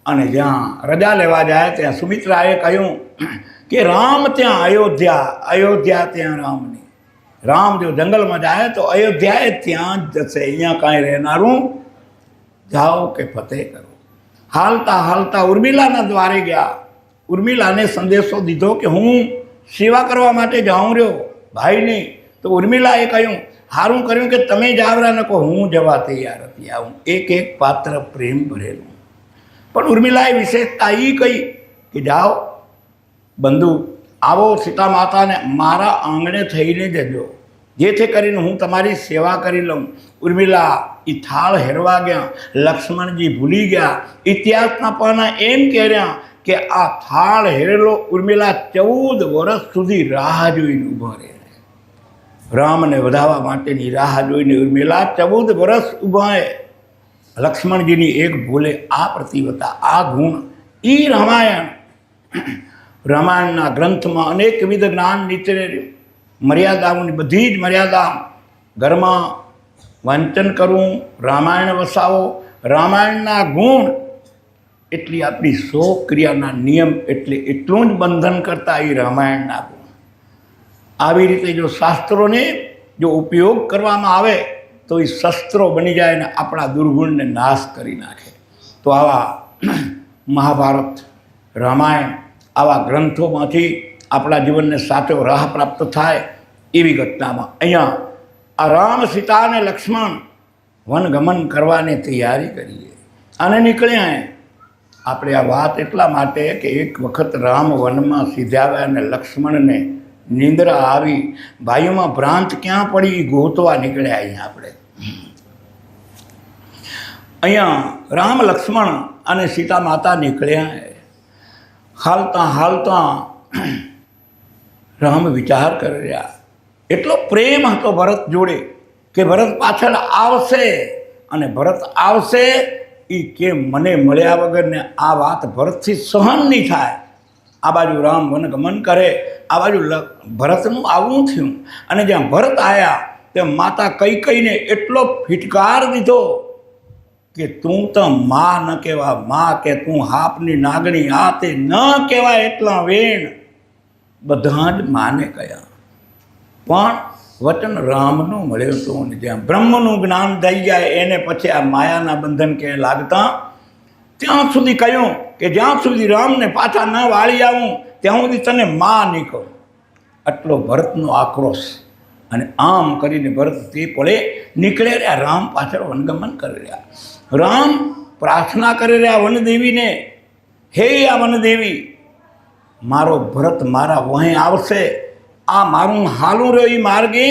અને જ્યાં રજા લેવા જાય ત્યાં સુમિત્રાએ કહ્યું કે રામ ત્યાં અયોધ્યા ત્યાં રામની. રામ જો જંગલમાં જાય તો અયોધ્યાએ ત્યાં જ જશે, અહીંયા કાંઈ રહેનારું જાઓ કે ફતેહ કરો. હાલતા હાલતા ઉર્મિલાના દ્વારે ગયા. ઉર્મિલાને સંદેશો દીધો કે હું સેવા કરવા માટે જાઉં રહ્યો ભાઈની. તો ઉર્મિલાએ કહ્યું સારું કર્યું કે તમે જાવરા ન કહો, હું જવા તૈયાર હતી. આવું એક એક પાત્ર પ્રેમ ભરેલું. પણ ઉર્મિલાએ વિશેષતા એ કહી કે જાઓ બંધુ, આવો સીતા માતાને મારા આંગણે થઈને જજો. જેથી કરીને હું તમારી સેવા કરી લઉં. ઉર્મિલા એ થાળ હેરવા ગયા, લક્ષ્મણજી ભૂલી ગયા. ઇતિહાસના પાના એમ કહેર્યા કે આ થાળ હેરેલો ઉર્મિલા 14 વર્ષ સુધી રાહ જોઈને ઊભા રહે. રામને વધાવવા માટેની રાહ જોઈને ઉર્મિલા 14 વર્ષ ઊભા રહે. લક્ષ્મણજીની એક ભૂલે આ પ્રતિવતા, આ ગુણ. એ રામાયણના ગ્રંથમાં અનેકવિધ જ્ઞાન નીચે મર્યાદાઓની બધી જ મર્યાદા. ઘરમાં વાંચન કરવું, રામાયણ વસાવો, રામાયણના ગુણ એટલી આપણી શોક ક્રિયાના નિયમ એટલે એટલું જ બંધન કરતા એ રામાયણના ગુણ. આવી રીતે જો શાસ્ત્રોને જો ઉપયોગ કરવામાં આવે તો એ શસ્ત્રો બની જાય અને આપણા દુર્ગુણને નાશ કરી નાખે. તો આવા મહાભારત, રામાયણ આવા ગ્રંથોમાંથી આપણા જીવનને સાચો રાહ પ્રાપ્ત થાય એવી ઘટનામાં અહીંયા આ રામ, સીતા અને લક્ષ્મણ વનગમન કરવાની તૈયારી કરીએ અને નીકળ્યા. આપણે આ વાત એટલા માટે કે એક વખત રામ વનમાં સીધ્યા અને લક્ષ્મણને નિંદ્રા આવી. ભાઈઓમાં ભ્રાંત ક્યાં પડી ગોતવા નીકળ્યા. અહીંયા રામ, લક્ષ્મણ અને સીતા માતા નીકળ્યા. હાલતા હાલતા રામ વિચાર કરી રહ્યા. એટલો પ્રેમ હતો ભરત જોડે કે ભરત પાછળ આવશે અને ભરત આવશે એ કેમ મને મળ્યા વગરને આ વાત ભરતથી સહન નહીં થાય. આ બાજુ રામ વનગમન કરે, આ બાજુ ભરતનું આવવું થયું. અને જ્યાં ભરત આવ્યા ત્યાં માતા કૈકેયીને એટલો ફિટકાર દીધો કે તું તો માં ન કહેવા, માં કે તું હાપની નાગણી, આ તે ન કહેવાય એટલા વેણ. બધા જ માને કયા, પણ વચન રામનું મળ્યું હતું. અને જ્યાં બ્રહ્મનું જ્ઞાન થઈ જાય એને પછી આ માયાના બંધન કે લાગતા ત્યાં સુધી કહ્યું કે જ્યાં સુધી રામને પાછા ન વાળી આવું ત્યાં સુધી તને માં નહીં કહું. આટલો ભરતનો આક્રોશ. અને આમ કરીને ભરત તે પળે નીકળે રહ્યા. રામ પાછળ વનગમન કરી રહ્યા. રામ પ્રાર્થના કરી રહ્યા વનદેવીને, હે આ વનદેવી, મારો ભરત મારા વہیں આવશે, આ મારું હાલું રહ્યું એ માર્ગે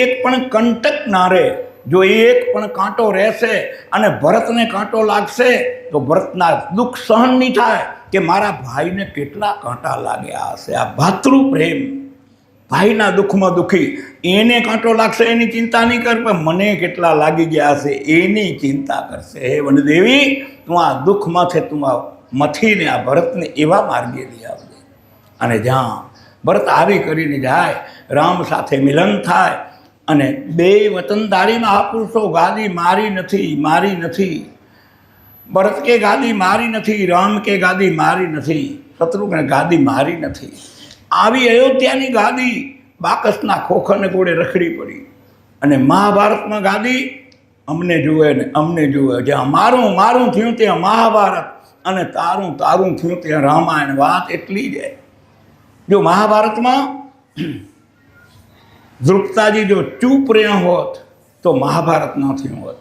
એક પણ કંટક ના રહે. જો એક પણ કાંટો રહેશે અને ભરતને કાંટો લાગશે તો ભરતના દુઃખ સહન નહીં થાય કે મારા ભાઈને કેટલા કાંટા લાગ્યા હશે. આ ભાતૃ પ્રેમ, ભાઈના દુઃખમાં દુઃખી, એને કાંટો લાગશે એની ચિંતા નહીં કર, પણ મને કેટલા લાગી ગયા હશે એની ચિંતા કરશે. હે વનદેવી, તું આ દુઃખમાંથી તું આ મથીને આ ભરતને એવા માર્ગે લઈ આવજે. અને જ્યાં ભરત આવી કરીને જાય, રામ સાથે મિલન થાય. અને બે વતનદારી મહાપુરુષો ગાદી મારી નથી, મારી નથી. ભરત કે ગાદી મારી નથી, રામ કે ગાદી મારી નથી, શત્રુઘ્ન ગાદી મારી નથી. આવી અયોધ્યાની ગાદી બાકસના ખોખરને ગોળે રખડી પડી. અને મહાભારતમાં ગાદી અમને જુએ ને અમને જુએ. જ્યાં મારું મારું થયું ત્યાં મહાભારત અને તારું તારું થયું ત્યાં રામાયણ. વાત એટલી જ. જો મહાભારતમાં દ્રુપદાજી જો ચૂપ રહ્યા હોત તો મહાભારત ન થયું હોત,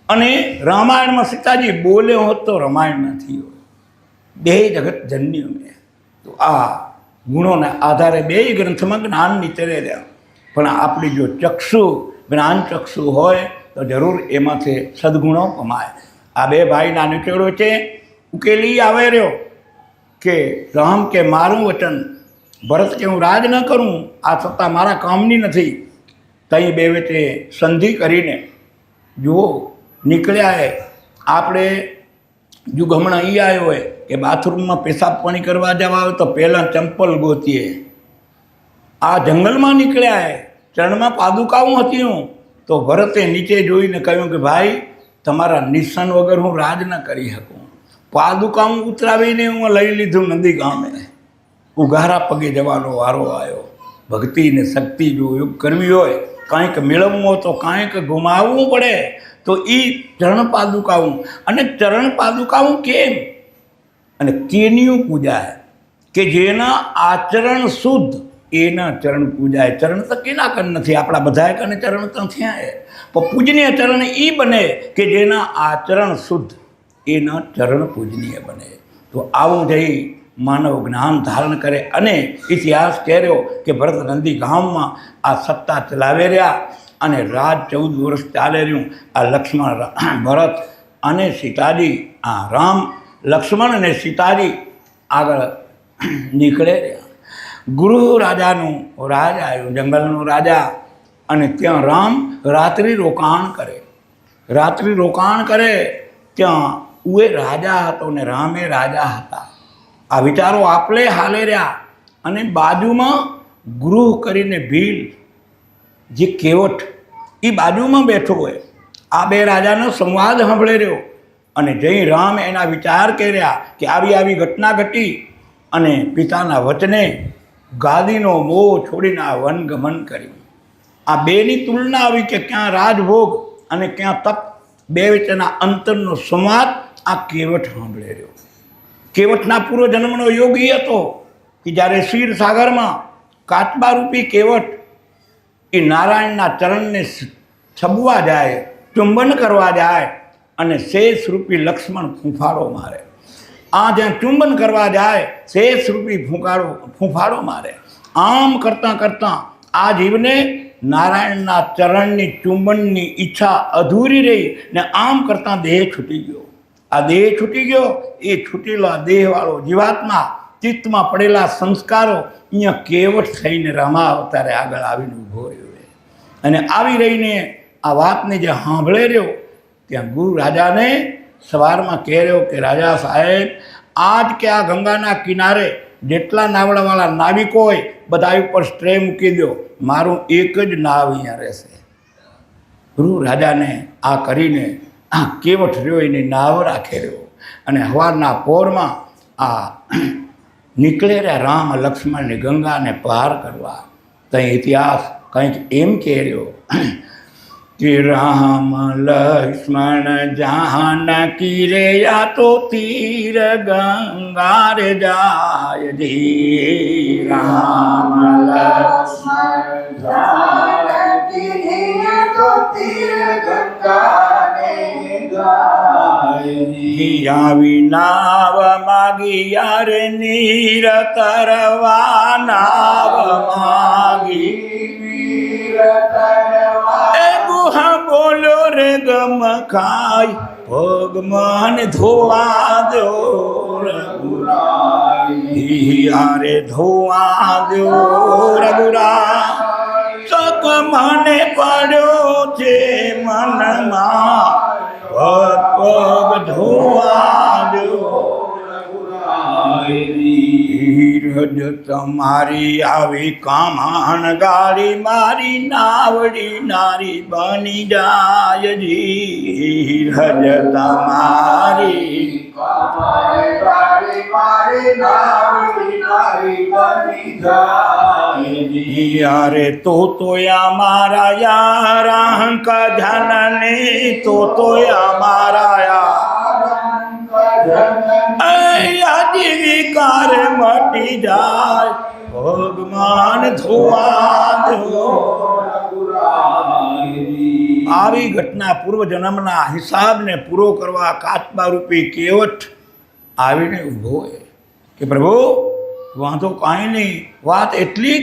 અને રામાયણમાં સીતાજી બોલ્યો હોત તો રામાયણ ન થયું હોત. બે જગત જન્ય મેં. તો આ ગુણોના આધારે બે ગ્રંથમાં જ્ઞાન નીચરે રહ્યા. પણ આપણી જો ચક્ષુ, જ્ઞાન ચક્ષુ હોય તો જરૂર એમાંથી સદગુણો કમાય. આ બે ભાઈના નીચેડો છે ઉકેલી આવે રહ્યો કે રામ કે મારું વચન, ભરત કે હું રાજ ન કરું, આ સત્તા મારા કામની નથી. તઈ બે વચ્ચે સંધિ કરીને જુઓ નીકળ્યા. આપણે જો હમણાં અહીં આવ્યો હોય કે બાથરૂમમાં પેશાબ પાણી કરવા જવા આવે તો પહેલાં ચંપલ ગોતીએ. આ જંગલમાં નીકળ્યા. ચરણમાં પાદુકાઓ હતી હું તો ભરતે નીચે જોઈને કહ્યું કે ભાઈ, તમારા નિશાન વગર હું રાજ ન કરી શકું. પાદુકાઓ ઉતરાવીને હું લઈ લીધું નંદી ગામે. ઉઘારા પગે જવાનો વારો આવ્યો. ભક્તિ ને શક્તિ જો યોગ કરવી હોય, કાંઈક મેળવવું હોય તો કાંઈક ગુમાવવું પડે. તો એ ચરણ પાદુકાઓ, અને ચરણ પાદુકાઓ કેમ અને કેનિયું પૂજાય કે જેના આચરણ શુદ્ધ એના ચરણ પૂજાય. ચરણ તો કેના કન નથી, આપણા બધાએ કને ચરણ તો થયા. પણ પૂજનીય ચરણ એ બને કે જેના આચરણ શુદ્ધ, એના ચરણ પૂજનીય બને. તો આવું જઈ માનવ જ્ઞાન ધારણ કરે. અને ઇતિહાસ કહેર્યો કે ભરત નંદી ગામમાં આ સત્તા ચલાવી રહ્યા અને રાજ 14 વર્ષ ચાલે રહ્યું. આ લક્ષ્મણ ભરત અને સીતાજી, આ રામ લક્ષ્મણ અને સીતાજી આગળ નીકળે રહ્યા. ગૃહ રાજાનું રાજ આવ્યું, જંગલનો રાજા, અને ત્યાં રામ રાત્રિ રોકાણ કરે. રાત્રિ રોકાણ કરે ત્યાં ઉએ રાજા હતો ને રામે રાજા હતા. આ વિચારો આપલે હાલે રહ્યા. અને બાજુમાં ગૃહ કરીને ભીલ જે કેવટ એ બાજુમાં બેઠો હોય. આ બે રાજાનો સંવાદ સાંભળી રહ્યો. અને જઈ રામ એના વિચાર કર્યા કે આવી આવી ઘટના ઘટી અને પિતાના વચને ગાદીનો મોહ છોડીને આ વનગમન કર્યું. આ બેની તુલના આવી કે ક્યાં રાજભોગ અને ક્યાં તપ, બે વચ્ચેના અંતરનો સંવાદ આ કેવટ સાંભળી રહ્યો. કેવટના પૂર્વજન્મનો યોગી હતો કે જ્યારે ક્ષીરસાગરમાં કાચબારૂપી કેવટ એ નારાયણના ચરણને છબવા જાય, ચુંબન કરવા જાય અને શેષરૂપી લક્ષ્મણ ફૂંફાડો મારે. આ જ્યાં ચુંબન કરવા જાય શેષરૂપી ફૂંફાડો મારે. આમ કરતાં કરતાં આ જીવને નારાયણના ચરણની ચુંબનની ઈચ્છા અધૂરી રહી ને આમ કરતાં દેહ છૂટી ગયો. આ દેહ છૂટી ગયો. એ છૂટેલા દેહવાળો જીવાત્મા ચિત્તમાં પડેલા સંસ્કારો અહીંયા કેવટ થઈને રામા અવતારે આગળ આવીને ઊભો રહ્યો. અને આવી રહીને આ વાતને જે સાંભળે રહ્યો ત્યાં ગુરુ રાજાને સવારમાં કહેર્યો કે રાજા સાહેબ, આજ કે આ ગંગાના કિનારે જેટલા નાવડાવાળા નાવિકો હોય બધા ઉપર સ્ટ્રે મૂકી દો, મારું એક જ નાવ અહીંયા રહેશે. ગુરુ રાજાને આ કરીને આ કેવટ રહ્યો એની નાવ રાખે રહ્યો. અને સવારના પોરમાં આ નીકળે રહ્યા રામ લક્ષ્મણને ગંગાને પાર કરવા. ત્યાં ઇતિહાસ કંઈક એમ કહેર્યો કે રામ લક્ષ્મણ જાનકી રે યા તો તીર ગંગા રે જાય જી. રામ લક્ષ્મણ જાનકી રે યા તો તીર ગંગા રે જાય જી. આવી નાવ માગી યાર નીર તરવા, નાવ માગી હા બોલો રે ગમ ખાય પગ મન ધોવા દો રે ધોવા દો રઘુરા. સક મને પડ્યો છે મનમાં પગ ધોવા દો. રજ તમારી આવી કામાણ ગાડી મારી નાવડી નારી બની જાય જી. રજ તમારી યારે તો મારા યાર કા ધનને તો મારા યાર વિકાર મટી જાય ભગવાન ધોવા દો. આવી ઘટના પૂર્વજન્મના હિસાબને પૂરો કરવા કાચબા રૂપી કેવટ આવીને ઊભો કે પ્રભુ વાંધો કાંઈ નહીં. વાત એટલી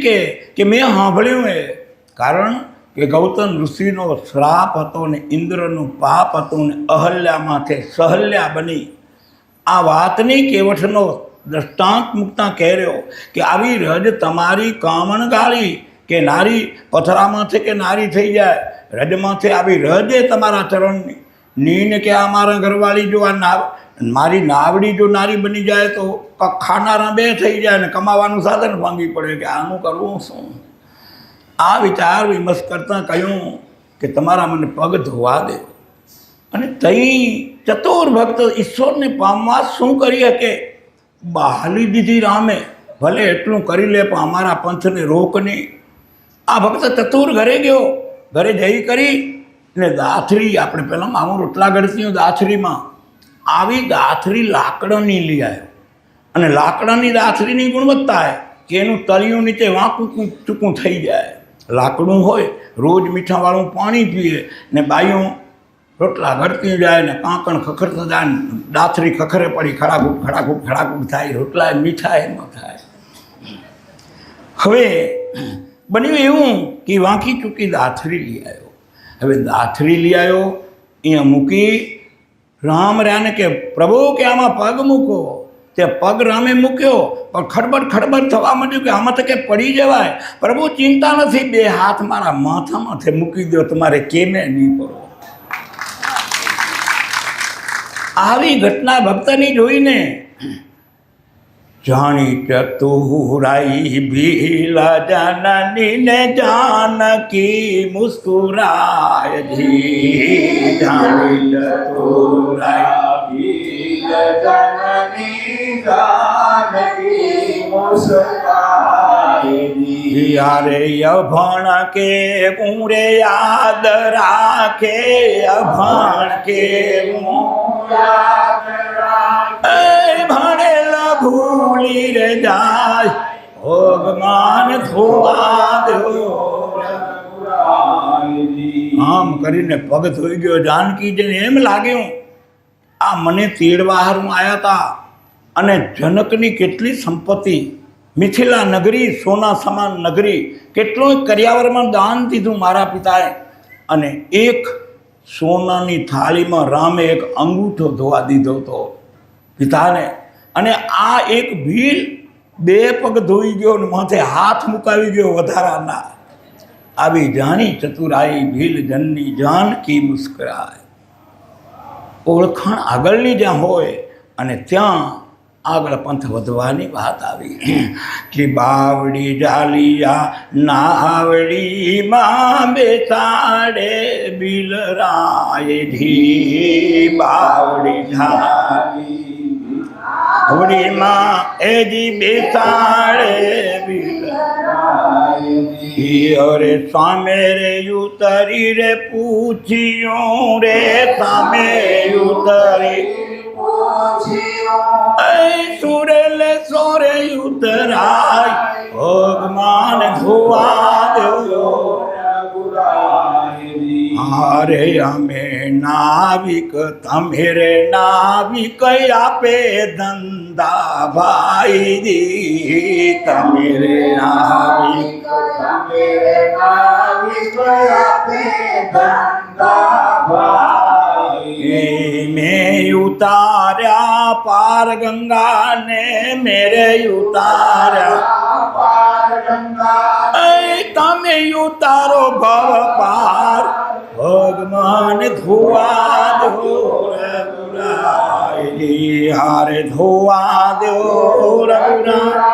કે મેં સાંભળ્યું કારણ કે ગૌતમ ઋષિનો શ્રાપ હતો ને ઇન્દ્રનું પાપ હતું ને અહલ્યા માથે સહલ્યા બની. આ વાતની કેવઠનો દ્રષ્ટાંત મૂકતા કહેર્યો કે આવી રજ તમારી કામણ ગાળી કે નારી પથરામાંથી કે નારી થઈ જાય, રજમાંથી આવી રજે તમારા ચરણની નીને કે આ મારા ઘરવાળી જો આ મારી નાવડી જો નારી બની જાય તો ખાનારા બે થઈ જાય ને કમાવાનું સાધન ભાંગી પડે કે આનું કરવું શું. આ વિચાર વિમર્શ કરતાં કહ્યું કે તમારા મને પગ ધોવા દે. અને તઈ ચતુર ભક્ત ઈશ્વરને પામવા શું કરી શકે? બહાલી દીધી રામે, ભલે એટલું કરી લે પણ અમારા પંથને રોક નહીં. આ ભક્ત ચતુર ઘરે ગયો. ઘરે જઈ કરી ને દાથરી, આપણે પહેલાં મામું રોટલા ગળતી દાથરીમાં આવી દાથરી લાકડાની લઈ આવ્યો. અને લાકડાની દાથરીની ગુણવત્તા કે એનું તળિયું નીચે વાંકું ચૂકું થઈ જાય. લાકડું હોય, રોજ મીઠાવાળું પાણી પીએ ને બાયું રોટલા ઘડતી જાય ને કાંકણ ખખડતા જાય ને દાથરી ખખરે પડી ખડાકૂટ ખડાકૂટ ખડાકૂટ થાય, રોટલા મીઠા ન થાય. હવે બન્યું એવું કે વાંકી ચૂકી દાથરી લઈ આવ્યો. હવે દાથરી લઈ આવ્યો, અહીંયા મૂકી રામ રાને કે પ્રભુ કે આમાં પગ મૂકો. તે પગ રામે મૂક્યો પણ ખડબડ થવા માંડ્યું કે આમાં તો કે પડી જવાય. પ્રભુ ચિંતા નથી, 2 હાથ મારા માથા માથે મૂકી દો, તમારે કેમે નહીં પડો. આવી ઘટના ભક્તની જોઈને જાણી ચતુરાઈ ભીલા જાનની ને જાનકી મુસ્કુરાય જી. જાણી ચતુરાઈ યારે અભણ કે પૂરે યાદ રાખે, અભણ કે ભણેલ ભૂલી રે જાય, ભગવાન ધોવા દો. આમ કરીને પગ ધોઈ ગયો. જાનકીજીને એમ લાગ્યું આ મને તેડવા હારું આવ્યા હતા અને જનકની કેટલી સંપત્તિ, મિથિલા નગરી સોના સમાન નગરી, કેટલું કર્યાવરમાં દાન દીધું મારા પિતાએ. અને એક સોનાની થાળીમાં રામે એક અંગૂઠો ધોવા દીધો હતો પિતાને. અને આ એક ભીલ 2 પગ ધોઈ ગયો અને માથે હાથ મુકાવી ગયો વધારાના. આવી જાણી ચતુરાઈ ભીલ જનની જાનકી મુસ્કરાય. ઓળખાણ આગળની જ્યાં હોય અને ત્યાં આગળ પંથ વધવાની વાત આવી કે બાવડી જાલિયા નાવડી માં બેસાડે બિલરાય ધી. બાવડી જાલિયા માં એજી બેસાડે બિલરાય ધી. અરે સામે રે ઉતરી રે પૂછ્યું રે, સામે ઉતરી સુરેલ સોરે ઉતરાય, ભગવાન ધોવા દો. અરે અમે નાવિક તમે રે નાવિક આપે ધંધા ભાઈ દી. તમે રે નાવિક આપે ધંધા ભાઈ. મેં ઉતાર્યા પાર ગંગા ને મેરે ઉતાર્યા પાર ગંગા. તમે ઉતારો ભવ પાર, ભગવાન ધોવા દો રઘુરાય. હારે ધોવા દો રઘુરાય.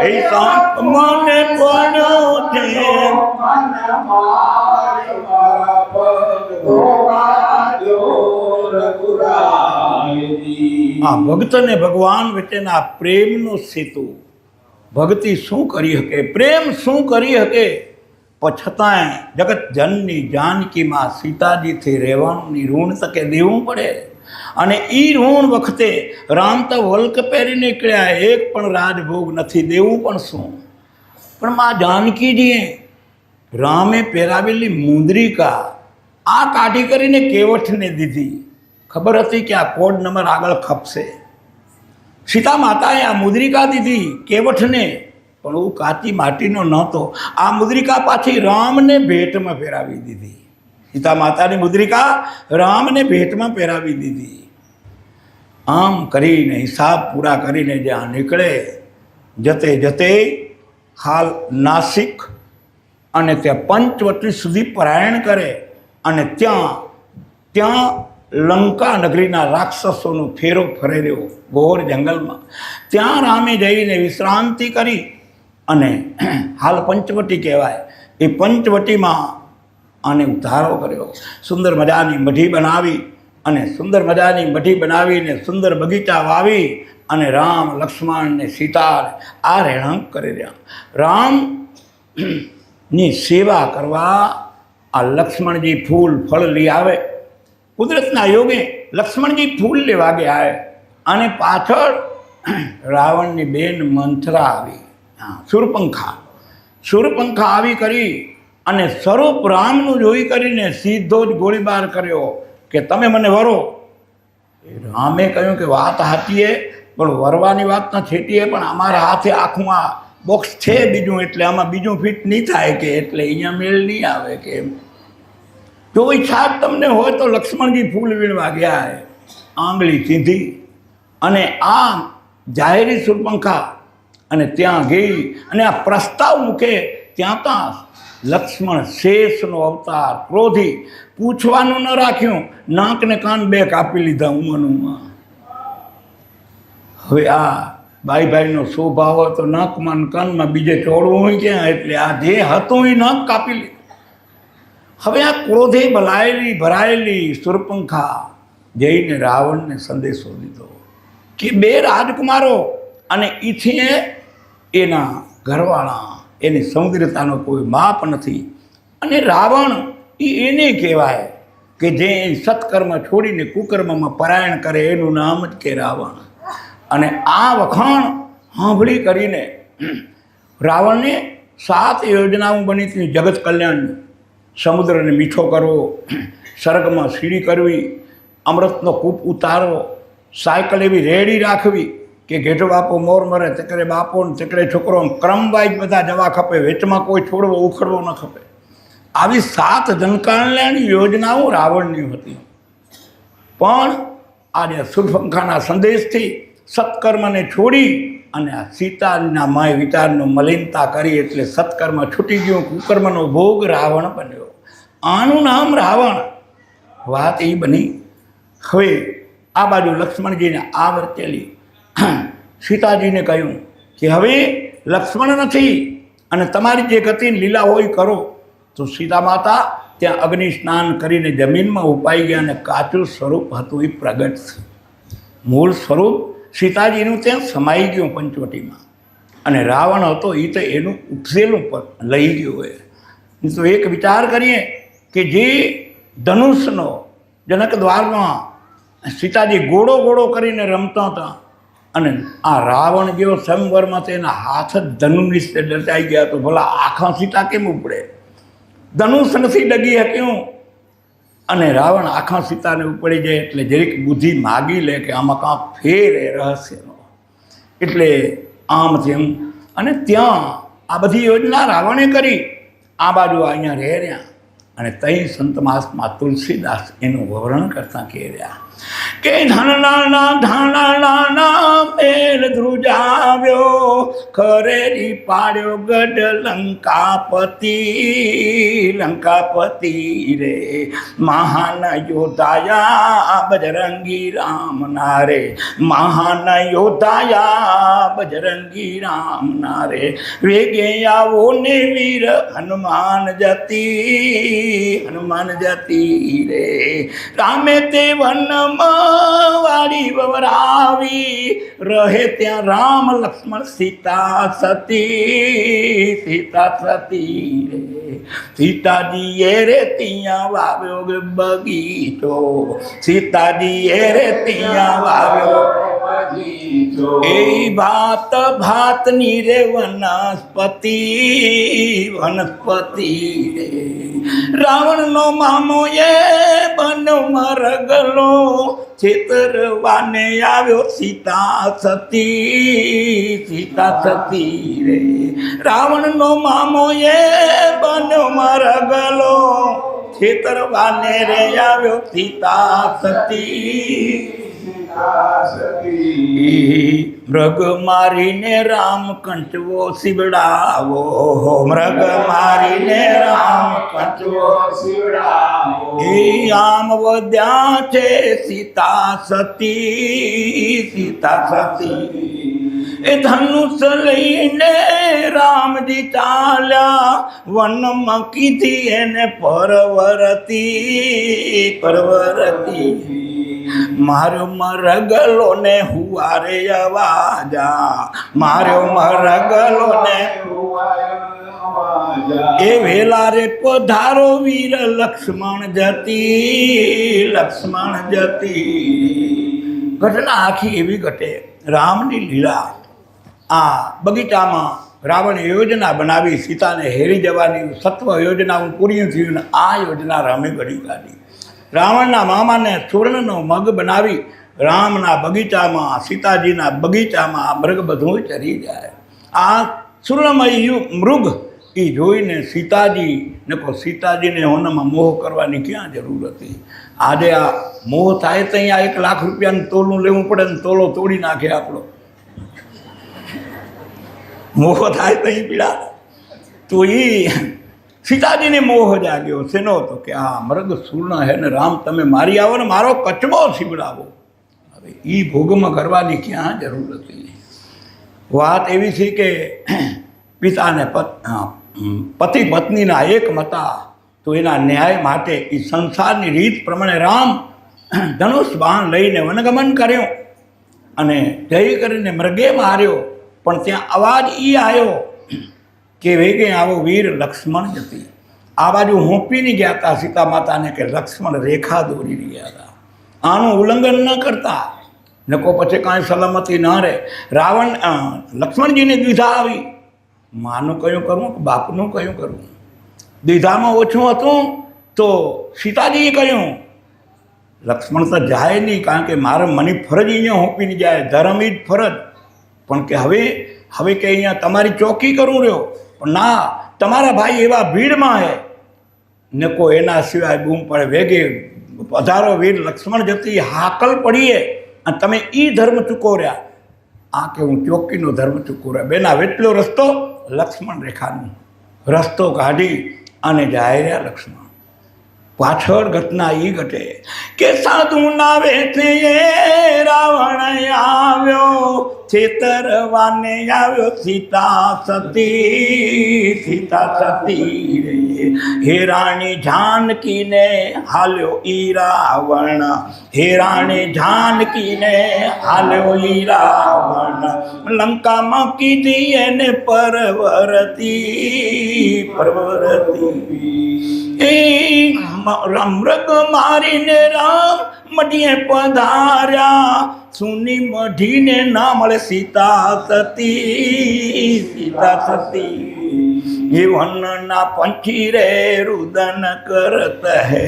એ સંત મને પડ્યો છે આ ભક્તને ભગવાન વચ્ચેના પ્રેમનો સેતુ. ભક્તિ શું કરી શકે, પ્રેમ શું કરી શકે. છતાંય જગત જનની જાનકીમાં સીતાજીથી રહેવાનું ઋણ તકે દેવું પડે. અને એ ઋણ વખતે રામ તો વલ્ક પહેરી નીકળ્યા, એક પણ રાજભોગ નથી, દેવું પણ શું. પણ માં જાનકીજીએ રામે પહેરાવેલી મુદ્રિકા આ કાઢી કરીને કેવઠને દીધી. ખબર હતી કે આ કોડ નંબર આગળ ખપશે. સીતા માતાએ આ મુદ્રિકા દીધી કેવઠને, પણ હું કાચી માટીનો નહોતો. આ મુદ્રિકા પાછી રામને ભેટમાં પહેરાવી દીધી. સીતા માતાની મુદ્રિકા રામને ભેટમાં પહેરાવી દીધી. આમ કરીને હિસાબ પૂરા કરીને જ્યાં નીકળે, જતે જતે હાલ નાસિક અને ત્યાં પંચવટી સુધી પરાયણ કરે. અને ત્યાં લંકા નગરીના રાક્ષસોનો ફેરો ફરેર્યો ઘોર જંગલમાં. ત્યાં રામે જઈને વિશ્રાંતિ કરી અને હાલ પંચવટી કહેવાય એ પંચવટીમાં આને ઉધારો કર્યો. સુંદર મજાની મઢી બનાવી અને સુંદર મજાની મઢી બનાવીને સુંદર બગીચા વાવી અને રામ લક્ષ્મણ ને સીતા આ રહેણાંક કરી રહ્યા. રામની સેવા કરવા આ લક્ષ્મણજી ફૂલ ફળ લઈ આવે. કુદરતના યોગે લક્ષ્મણજી ફૂલ લેવા ગયા અને પાછળ રાવણની બેન મંથરા આવી, શૂરપંખા આવી કરી અને સ્વરૂપ રામનું જોઈ કરીને સીધો જ ગોળીબાર કર્યો. કે તમે મને વરો. રામે કહ્યું કે વાત સાચીએ, પણ વરવાની વાત ન છેટીએ, પણ અમારા હાથે આખું આ બોક્સ છે બીજું, એટલે આમાં બીજું ફિટ નહીં થાય કે એટલે અહીંયા મેળ નહીં આવે કે એમ. જો ઈચ્છા જ તમને હોય તો લક્ષ્મણજી ફૂલ વીણવા ગયા, આંગળી ચીંધી અને આ જાહેરી સુરપંખા અને ત્યાં ગઈ અને આ પ્રસ્તાવ મૂકે ત્યાં લક્ષ્મણ શેષનો અવતાર ક્રોધી, પૂછવાનું ન રાખ્યું, નાક ને કાન બે કાપી લીધા ઉમનમાં. હવે આ ભાઈનો સ્વભાવ હોય તો નાકમાં કાનમાં બીજે ચોડવું હોય ક્યાં, એટલે આ જે હતું એ નાક કાપી લીધું. હવે આ ક્રોધે ભરાયેલી સુરપંખા જઈને રાવણને સંદેશો દીધો કે 2 રાજકુમારો અને ઈથી એના ઘરવાળા, એની સૌંદર્યતાનો કોઈ માપ નથી. અને રાવણ એને કહેવાય કે જે સત્કર્મ છોડીને કુકર્મમાં પરાયણ કરે એનું નામ જ કે રાવણ. અને આ વખાણ સાંભળી કરીને રાવણને 7 યોજનાઓ બની હતી જગત કલ્યાણની. સમુદ્રને મીઠો કરવો, સ્વર્ગમાં સીડી કરવી, અમૃતનો કૂપ ઉતારવો, સાયકલ એવી રેડી રાખવી કે ઘેટો બાપો મોર મરે, તેકરે બાપો ને તેકરે છોકરો, ક્રમવાઇઝ બધા જવા ખપે, વેચમાં કોઈ છોડવો ઉખડવો ન ખપે. આવી 7 જનકલ્યાણની યોજનાઓ રાવણની હતી. પણ આજે સુરપંખાના સંદેશથી સત્કર્મને છોડી અને આ સીતાના માય વિચારનો મલિનતા કરી એટલે સત્કર્મ છૂટી ગયું, કુકર્મનો ભોગ રાવણ બન્યો. આનું નામ રાવણ. વાત એ બની. હવે આ બાજુ લક્ષ્મણજીને આ વર્તેલી સીતાજીને કહ્યું કે હવે લક્ષ્મણ નથી અને તમારી જે ગતિ લીલા હોય કરો. તો સીતા માતા ત્યાં અગ્નિ સ્નાન કરીને જમીનમાં ઉપાઈ ગયા અને કાચું સ્વરૂપ હતું એ પ્રગટ છે. મૂળ સ્વરૂપ સીતાજીનું ત્યાં સમાઈ ગયું પંચવટીમાં. અને રાવણ હતો એ તો એનું ઉપસેલું પર લઈ ગયું હોય. તો એક વિચાર કરીએ કે જે ધનુષનો જનક દ્વારમાં સીતાજી ગોળો કરીને રમતા હતા અને આ રાવણ જેવો સંવરમાં તેના હાથ જ ધનુષ દટાઈ ગયા, તો ભલા આખા સીતા કેમ ઉપડે? ધનુષ નથી ડગી શક્યું અને રાવણ આખા સીતાને ઉપડી જાય. એટલે જરીક બુદ્ધિ માગી લે કે આમાં કાં ફેર એ રહસ્યનો. એટલે આમ તેમ અને ત્યાં આ બધી યોજના રાવણે કરી. આ બાજુ અહીંયા રહ્યા અને તઈ સંત માસમાં તુલસીદાસ એનું વર્ણન કરતા કહે રહ્યા કે ધનના મેલ ધ્રુજાવ્યો, ખરેરી પાડ્યો ગઢ લંકાપતિ રે, મહાન યોધાયા બજરંગી રામના રે, મહાન યોધાયા બજરંગી રામના રે, વેગે આવો ને વીર હનુમાન જતી રે, રામે તે વનમાં વાડી વવરાવી, રહે ત્યાં રામ લક્ષ્મણ સીતા સતી રે, સીતાજીએ રે ત્યાં વાવ્યો બગીચો, સીતાજીએ રે ત્યાં વાવ્યો એ ભાતની રે વનસ્પતિ રે, રાવણનો મામો એ બનો મરગલો, છેતરવાને આવ્યો સીતા સતી રે, રાવણનો મામો એ બનો મરગલો, છેતરવાને રે આવ્યો સીતા સતી. મૃગ મારીને રામ કંચવો સીવડાવો, મૃગ મારીને રામ કંચવો સીવડાવો, એ આમ વધ્યા છે સીતા સતી એ ધનુષ લઈને રામજી ચાલ્યા, વનમાં કીધી એને પરવરતી, મારો મરગલો ને હુવારે અવાજા, મારો મરગલો ને એ વેલા રે પધારો વીર લક્ષ્મણ જતી. ઘટના આખી એવી ઘટે. રામની લીલા. આ બગીચામાં રાવણે યોજના બનાવી સીતાને હેરી જવાની, સત્વ યોજના પૂરી થયું ને આ યોજના રામે ઘડી કાઢી. રાવણના મામાને સુવર્ણનો મગ બનાવી રામના બગીચામાં સીતાજીના બગીચામાં મૃગ બધું ચરી જાય. આ સુર્ણમય મૃગ એ જોઈને સીતાજીને સીતાજીને હોનામાં મોહ કરવાની ક્યાં જરૂર હતી? આજે આ મોહ થાય તો અહીંયા 1 લાખ રૂપિયાનું તોલું લેવું પડે ને તોલો તોડી નાખે આપણો. મોહ થાય તો અહીં પીડા. તો એ સીતાજીને મોહ જાગ્યો શેનો હતો કે આ મૃગ સુર્ણ હે ને રામ તમે મારી આવો ને મારો કચબો સીવડાવો. હવે એ ભોગમાં કરવાની ક્યાં જરૂર હતી? વાત એવી છે કે પિતાને પતિ પત્નીના એક મતા તો એના ન્યાય માટે એ સંસારની રીત પ્રમાણે રામ ધનુષ બાણ લઈને વનગમન કર્યો અને જઈ કરીને મૃગે માર્યો. પણ ત્યાં અવાજ એ આવ્યો કે વેગે આવો વીર લક્ષ્મણ જતી. આ બાજુ હોંપીને ગયા હતા સીતા માતાને કે લક્ષ્મણ રેખા દોરી રહ્યા હતા. આનું ઉલ્લંઘન ન કરતા નકો પછી કાંઈ સલામતી ન રહે. રાવણ લક્ષ્મણજીને દ્વિધા આવી, માનું કયું કરવું કે બાપનું કયું કરવું? દ્વિધામાં ઓછું હતું તો સીતાજીએ કહ્યું લક્ષ્મણ તો જાય નહીં, કારણ કે મારે મને ફરજ અહીંયા હોંપીને જાય, ધર્મ જ ફરજ. પણ કે હવે કે અહીંયા તમારી ચોકી કરું રહ્યો, પણ ના, તમારા ભાઈ એવા ભીડમાં હે નકો એના સિવાય બૂમ પડે વેગે પધારો વીર લક્ષ્મણ જતી હાકલ પડીએ અને તમે એ ધર્મ ચૂકો રહ્યા. આ કે હું ચોકીનો ધર્મ ચૂકો રહ્યા. બેના વેટલો રસ્તો લક્ષ્મણ રેખાનો રસ્તો કાઢી અને જાય રહ્યા લક્ષ્મણ. પાછળ ઘટના એ ઘટે કે સાધુના વેઠે રાવણ આવ્યો, છેતરવાને આવ્યો સીતા સતી રે. હે રાણી જાનકીને હાલ્યો ઈ રાવણ, હે રાણી જાનકીને હાલ્યો ઈ રાવણ. લંકામાં કીધી એને પરવરતી એ મૃગ મારીને રામ મઢીએ પધાર્યા. સુની મઢીને ના મળે સીતા સતી. એ વનના પંખી રે રુદન કરત હે,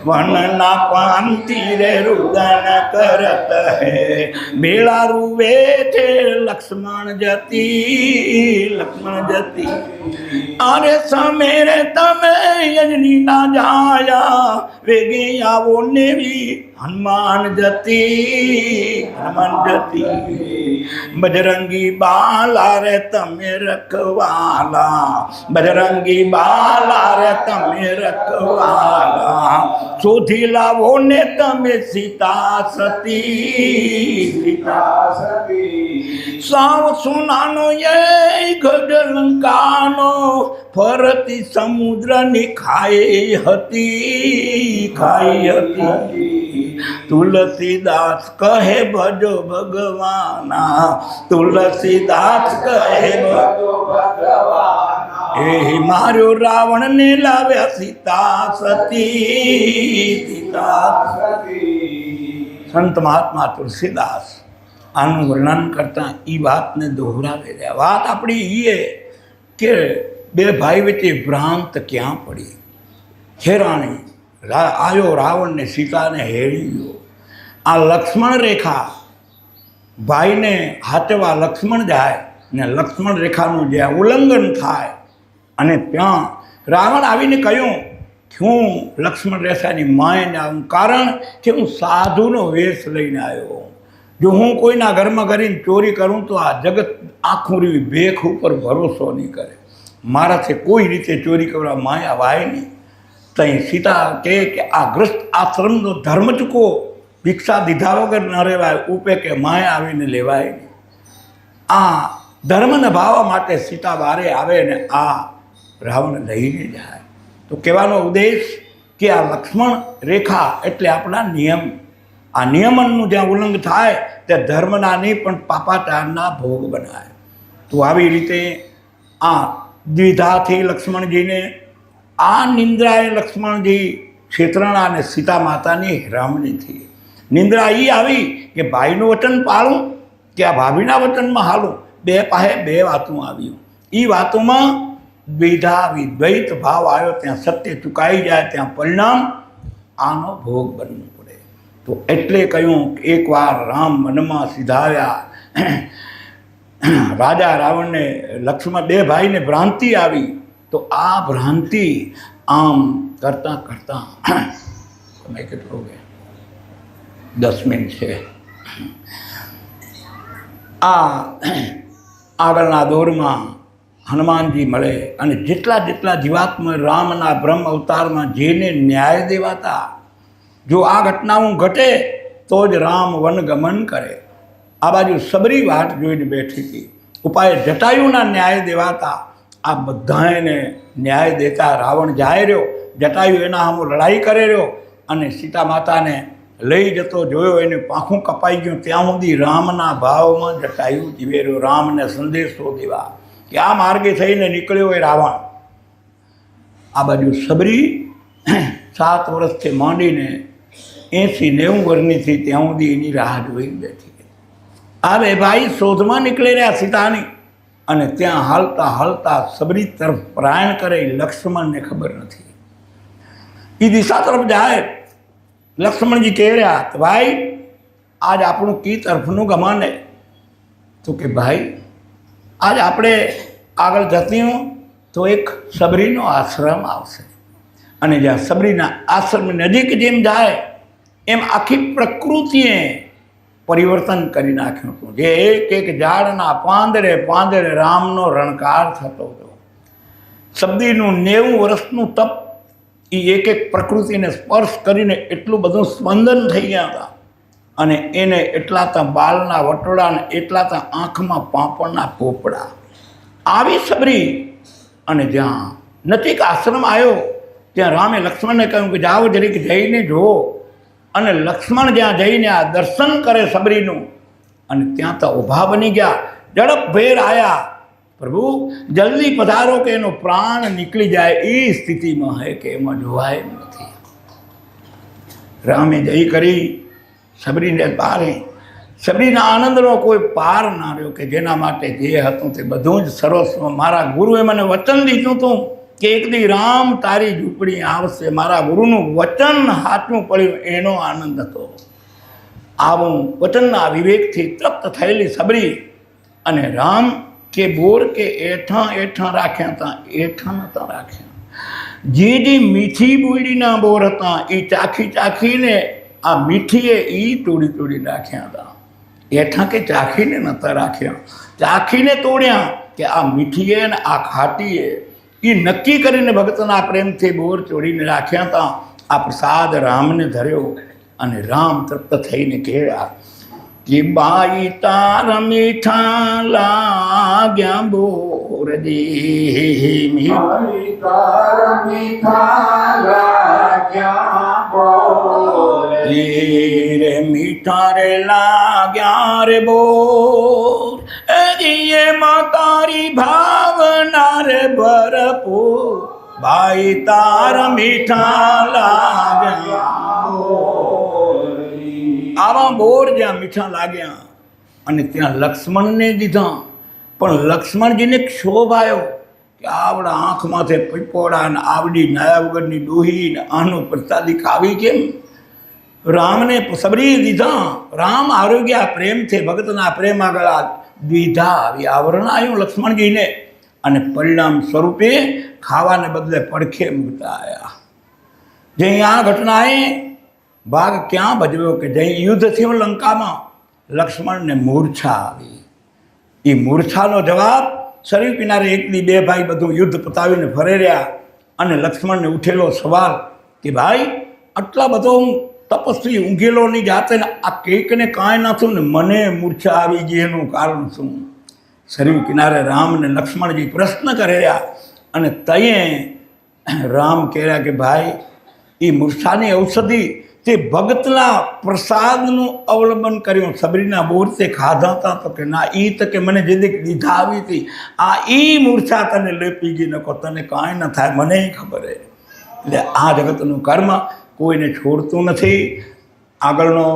વનના પંખી રે રુદન કરત હે. બેળા રૂવે છે લક્ષ્મણ જતી. અરે સમેરે તમે યજની ના જાયા, વેગે આવો નેવી હનુમાન જતી. બજરંગી બાલા રે તમે રખવાલા, બજરંગી બાલા રે તમે રખવાલા. શોધી લાવો ને તમે સીતા સતી. સાવ સોનાનો એ ગઢ લંકાનો, ફરતી સમુદ્રની ખાઈ હતી. તુલસીદાસ કહે ભજો ભગવાના, તુલસીદાસ કહે ભજો ભગવાના. એ માર્યો રાવણને લાવ્યા સીતા સતી. સંત મહાત્મા તુલસીદાસ આનું વર્ણન કરતા એ વાતને દોહરાવી રહ્યા. વાત આપણી એ કે બે ભાઈ વચ્ચે ભ્રાંત ક્યાં પડી. હેરાણી આવ્યો રાવણને સીતાને હેરી ગયો. આ લક્ષ્મણ રેખા ભાઈને હાચવા લક્ષ્મણ જાય ને લક્ષ્મણ રેખાનું જે ઉલ્લંઘન થાય અને ત્યાં રાવણ આવીને કહ્યું કે હું લક્ષ્મણ રેખાની માયને આવું, કારણ કે હું સાધુનો વેશ લઈને આવ્યો. જો હું કોઈના ઘરમાં કરીને ચોરી કરું તો આ જગત આખું રહ્યું ભેખ ઉપર ભરોસો નહીં કરે. મારાથી કોઈ રીતે ચોરી કરવા માયા વાય નહીં. તઈ સીતા કહે કે આ ગ્રસ્ત આશ્રમનો ધર્મ ચૂકો, ભિક્ષા દીધા વગર ન રહેવાય, ઉપે કે માયા આવીને લેવાય નહીં. આ ધર્મને ભાવવા માટે સીતા બારે આવે ને આ રાવણ લઈને જાય. તો કહેવાનો ઉદ્દેશ કે આ લક્ષ્મણ રેખા એટલે આપણા નિયમ. આ નિયમનનું જ્યાં ઉલ્લંઘન થાય ત્યાં ધર્મના નહીં પણ પાપાચારના ભોગ બનાય. તો આવી રીતે આ દ્વિધાથી લક્ષ્મણજીને આ નિંદ્રાએ લક્ષ્મણજી ક્ષેત્રના અને સીતા માતાની હેરામણી થઈ. નિંદ્રા એ આવી કે ભાઈનું વચન પાળું કે આ ભાભીના વચનમાં હાલું. બે પાસે બે વાતો આવ્યું. એ વાતોમાં દ્વિધા વિદ્વૈત ભાવ આવ્યો. ત્યાં સત્ય ચૂકાઈ જાય ત્યાં પરિણામ આનો ભોગ બનવું પડે. તો એટલે કહ્યું કે એકવાર રામ વનમાં સિધાવ્યા. રાજા રાવણને લક્ષ્મણ બે ભાઈને ભ્રાંતિ આવી. તો આ ભ્રાંતિ આમ કરતાં કરતાં સમય કેટલો ગયા? 10 મિનિટ છે. આ આગળના દોરમાં હનુમાનજી મળે અને જેટલા જેટલા જીવાત્મા રામના બ્રહ્મ અવતારમાં જેને ન્યાય દેવાતા, જો આ ઘટનાઓ ઘટે તો જ રામ વનગમન કરે. આ બાજુ સબરી વાટ જોઈને બેઠી હતી. ઉપાય જટાયુના ન્યાય દેવાતા. આ બધાને ન્યાય દેતા રાવણ જાય રહ્યો. જટાયુ એના સામે લડાઈ કરે રહ્યો અને સીતા માતાને લઈ જતો જોયો, એને પાંખું કપાઈ ગયું. ત્યાં સુધી રામના ભાવમાં જટાયુ જીવે રહ્યો, રામને સંદેશો દેવા કે આ માર્ગે થઈને નીકળ્યો એ રાવણ. આ બાજુ સબરી 7 વર્ષથી માંડીને 80-90 વર્ષની ત્યાં સુધી એની રાહ જોઈ બેઠી. આ બે ભાઈ શોધમાં નીકળી રહ્યા સીતાની, અને ત્યાં હાલતા હાલતા સબરી તરફ પ્રયાણ કરે. લક્ષ્મણને ખબર નથી. એ દિશા તરફ જાય. લક્ષ્મણજી કહે રહ્યા કે ભાઈ આજ આપણું કી તરફનું ગમાને? તો કે ભાઈ આજ આપણે આગળ જતી તો એક સબરીનો આશ્રમ આવશે, અને જ્યાં સબરીના આશ્રમ નજીક જેમ જાય એમ આખી પ્રકૃતિએ પરિવર્તન કરી નાખ્યું હતું. જે એક એક ઝાડના પાંદડે પાંદડે રામનો રણકાર થતો હતો. સબરીનું 90 વર્ષનું તપ એ એક એક પ્રકૃતિને સ્પર્શ કરીને એટલું બધું સ્પંદન થઈ ગયા હતા, અને એને એટલા ત્યાં બાલના વટોળા ને એટલા ત્યાં આંખમાં પાપડના પોપડા. આવી સબરી અને જ્યાં નજીક આશ્રમ આવ્યો ત્યાં રામે લક્ષ્મણને કહ્યું કે જાઓ જરીક જઈને જુઓ. અને લક્ષ્મણ જ્યાં જઈને આ દર્શન કરે સબરીનું, અને ત્યાં તો ઊભા બની ગયા. ઝડપભેર આવ્યા. પ્રભુ જલ્દી પધારો કે એનો પ્રાણ નીકળી જાય એ સ્થિતિમાં હે કે એમાં જોવાય નથી. રામે જઈ કરી સબરીને બારે. સબરીના આનંદનો કોઈ પાર ના રહ્યો કે જેના માટે જે હતું તે બધું જ સર્વસ્વ. મારા ગુરુએ મને વચન દીધું હતું કે એક દી રામ તારી ઝૂંપડી આવશે. મારા ગુરુનું વચન હાથમાં પડ્યું એનો આનંદ હતો. આવું વચનના વિવેકથી તૃપ્ત થયેલી સબરી અને રામ કે બોર કે એઠા એઠા રાખ્યા હતા, એઠા નહોતા રાખ્યા. જે મીઠી બોયડીના બોર હતા એ ચાખી ચાખીને આ મીઠીએ એ તોડી તોડી રાખ્યા હતા. એઠા કે ચાખીને નહોતા રાખ્યા, ચાખીને તોડ્યા કે આ મીઠીએ ને આ ખાટીએ. એ નક્કી કરીને ભક્તના પ્રેમથી બોર ચોડીને રાખ્યા હતા. આ પ્રસાદ રામને ધર્યો અને રામ તૃપ્ત થઈને કહેવા કે બાઈ તાર મીઠા લાગ્યા બોરજી. રે મીઠા રે લાગ્યા રે બોર, એમાં તારી ભાવના રે ભરપૂર. બાઈ તાર મીઠા લાગ્યા. આવા બોર જ્યાં મીઠા લાગ્યા અને ત્યાં લક્ષ્મણને દીધા. પણ લક્ષ્મણજીને ક્ષોભ આવ્યો કે આવડા આંખમાંથી પીપોડા ને આવડી નાયા વગરની ડોહી ને આનું પ્રસાદી ખાવી કેમ? રામને સબરી દીધા. રામ આરોગ્ય પ્રેમથી ભક્તના પ્રેમ આગળ દ્વિધા આવી આવરણ આવ્યું લક્ષ્મણજીને, અને પરિણામ સ્વરૂપે ખાવાને બદલે પડખે મૂકતા આવ્યા. જે આ ઘટનાએ ભાગ ક્યાં ભજવ્યો કે જઈ યુદ્ધ થયું લંકામાં, લક્ષ્મણને મૂર્છા આવી. એ મૂર્છાનો જવાબ સરયુ કિનારે એકની બે ભાઈ બધું યુદ્ધ પતાવીને ફરે રહ્યા, અને લક્ષ્મણને ઉઠેલો સવાલ કે ભાઈ આટલા બધો હું તપસ્વી ઊંઘેલોની જાતે ને આ કેકને કાંઈ ના થયું ને મને મૂર્છા આવી ગઈ, એનું કારણ શું? સરયુ કિનારે રામને લક્ષ્મણજી પ્રશ્ન કરે રહ્યા, અને તઈએ રામ કહેરહ્યા કે ભાઈ એ મૂર્છાની ઔષધિ તે ભગતના પ્રસાદનું અવલંબન કર્યું. સબરીના બોર તે ખાધા હતા તો કે ના, એ તો કે મને જે દીધા આવી હતી આ એ મૂર્છા તને લેપી ગઈ નકો તને કાંઈ ન થાય, મને ખબર હે. એટલે આ જગતનું કર્મ કોઈને છોડતું નથી. આગળનો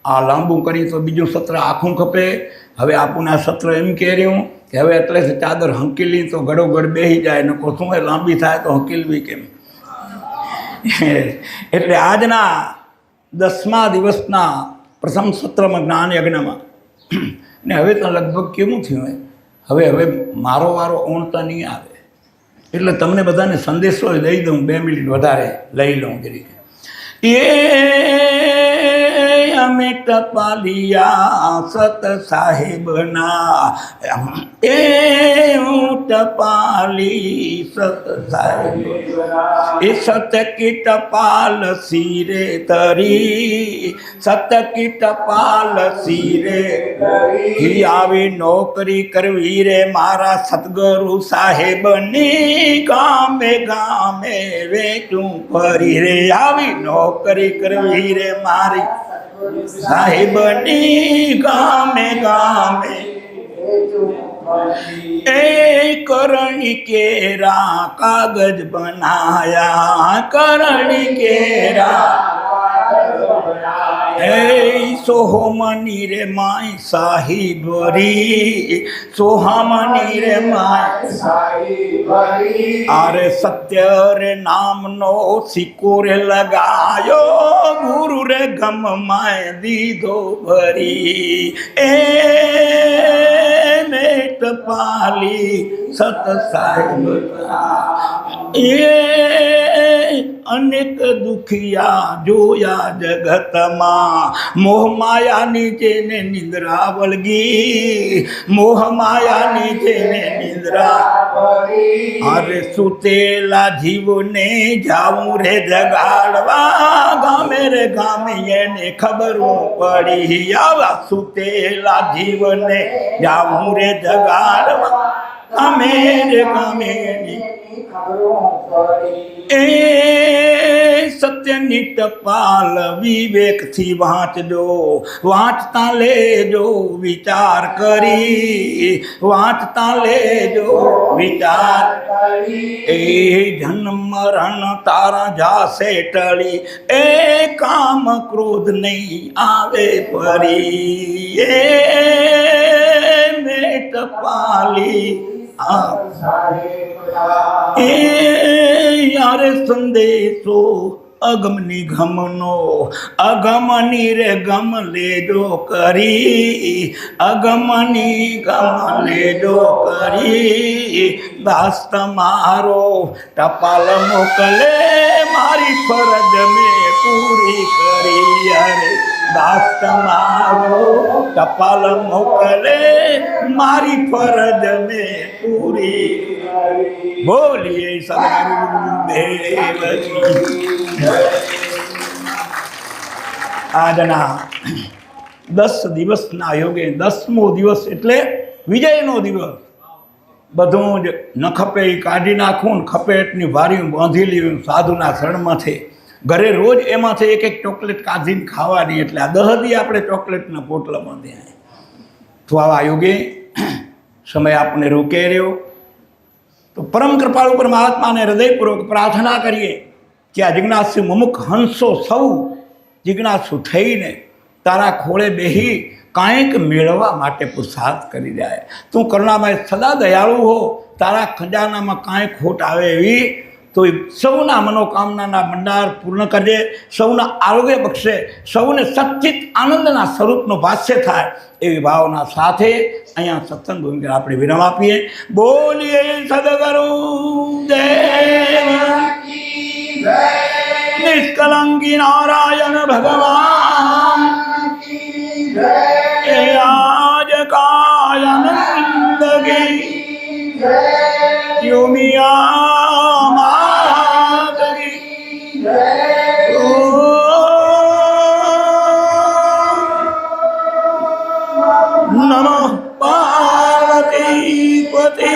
આ લાંબુ કરી તો બીજું સત્ર આખું ખપે. હવે આપણને આ સત્ર એમ કહે રહ્યું કે હવે એટલે ચાદર હંકેલી તો ગડોગડ બેસી જાય, નકો શું લાંબી થાય તો હંકેલવી કેમ? એટલે આજના 10મા દિવસના પ્રથમ સત્રમાં જ્ઞાન યજ્ઞમાં ને હવે તો લગભગ કેવું થયું હવે મારો વારો ઓણતા નહીં આવે, એટલે તમને બધાને સંદેશો દઈ દઉં, 2 મિનિટ વધારે લઈ લઉં જરી. અમે ટપાલિયા સત સાહેબના, હું ટપાલી સત સાહેબ, એ સત કી ટપાલ સિરે તરી, સત કી ટપાલ સિરે તરી, આવી નોકરી કરવી રે મારા સદગુરુ સાહેબની, ગામે ગામે વેચું ફરી રે, આવી નોકરી કરવી રે મારી સાહેબની, ગામે ગામે એ કરણી કેરા કાગજ બનાયા, કરણી કેરા એ સોહમની રે માય સાહિબરી, સોહામની રે માય સાહિબરી, અરે સત્ય રે નામનો સિક્કો રે લગાયો, ગુરુ રે ગમ માય દીધો ભરી, એ મેટ પાલી સત સાહેબ, એ અનેક દુખિયા જોયા જગતમાં, મોહ માયાની જેને નિંદ્રા વળગી, મોહ માયાની જેને નિંદ્રા, અરે સુતેલા જીવને જાવું રે જગાડવા, ગામે રે ગામે એને ખબર પડી, આવા સુતેલા જીવને જાવું રે જગાડવા, ગામે રે ગામે એની એ સત્યની ટપાલ વિવેકથી વાંચજો, વાંચતા લેજો વિચાર કરી, વાંચતા લેજો વિચાર કરી, એ જન્મ મરણ તારા જાશે ટળી, એ કામ ક્રોધ નહીં આવે ફરી, એ મેં ટપાલી એ યારે સંદેશો અગમ નિગમનો, અગમની રે ગમ લેજો કરી, અગમની ગમ લેજો કરી, દાસ તમારો ટપાલ મોકલે મારી ફરજ મેં પૂરી કરી, અરે દાસ તમારો ટપાલ મોકલે મારી ફરજ મેં પૂરી, બોલીએ સદગુરુદેવજી. આજના 10 દિવસના યોગે 10મો દિવસ એટલે વિજયનો દિવસ. બધું જ ન ખપે એ કાઢી નાખવું, ને ખપે એટલી વારીઓ બાંધી લેવું સાધુના શરણમાંથી. ઘરે રોજ એમાંથી એક એક ચોકલેટ કાઢીને ખાવાની, એટલે આ 10 દી આપણે ચોકલેટના પોટલા બાંધ્યા. તો આવા યોગે સમય આપણે રોકે રહ્યો તો પરમ કૃપાળુ પરમાત્માને હૃદયપૂર્વક પ્રાર્થના કરીએ કે આ જિજ્ઞાસુ મુમુખ હંસો સૌ જિજ્ઞાસુ થઈને તારા ખોળે બેહી કાંઈક મેળવવા માટે પુરુષાર્થ કરી જાય. તું કરુણામય સદા દયાળુ હો, તારા ખજાનામાં કાંઈ ખોટ આવે એવી તો સૌના મનોકામનાના ભંડાર પૂર્ણ કરજે, સૌના આરોગ્ય બક્ષે, સૌને સચ્ચિત આનંદના સ્વરૂપનો ભાષ્ય થાય એવી ભાવના સાથે અહીંયા સત્સંગ ભૂમિકા આપણે વિરામ આપીએ. બોલીએ સદગુરુ દેવ નિષ્કલંકી નારાયણ ભગવાન એ આજ કાયનંદ કી યોમિયા માત કી નમઃ પાર્વતી પતે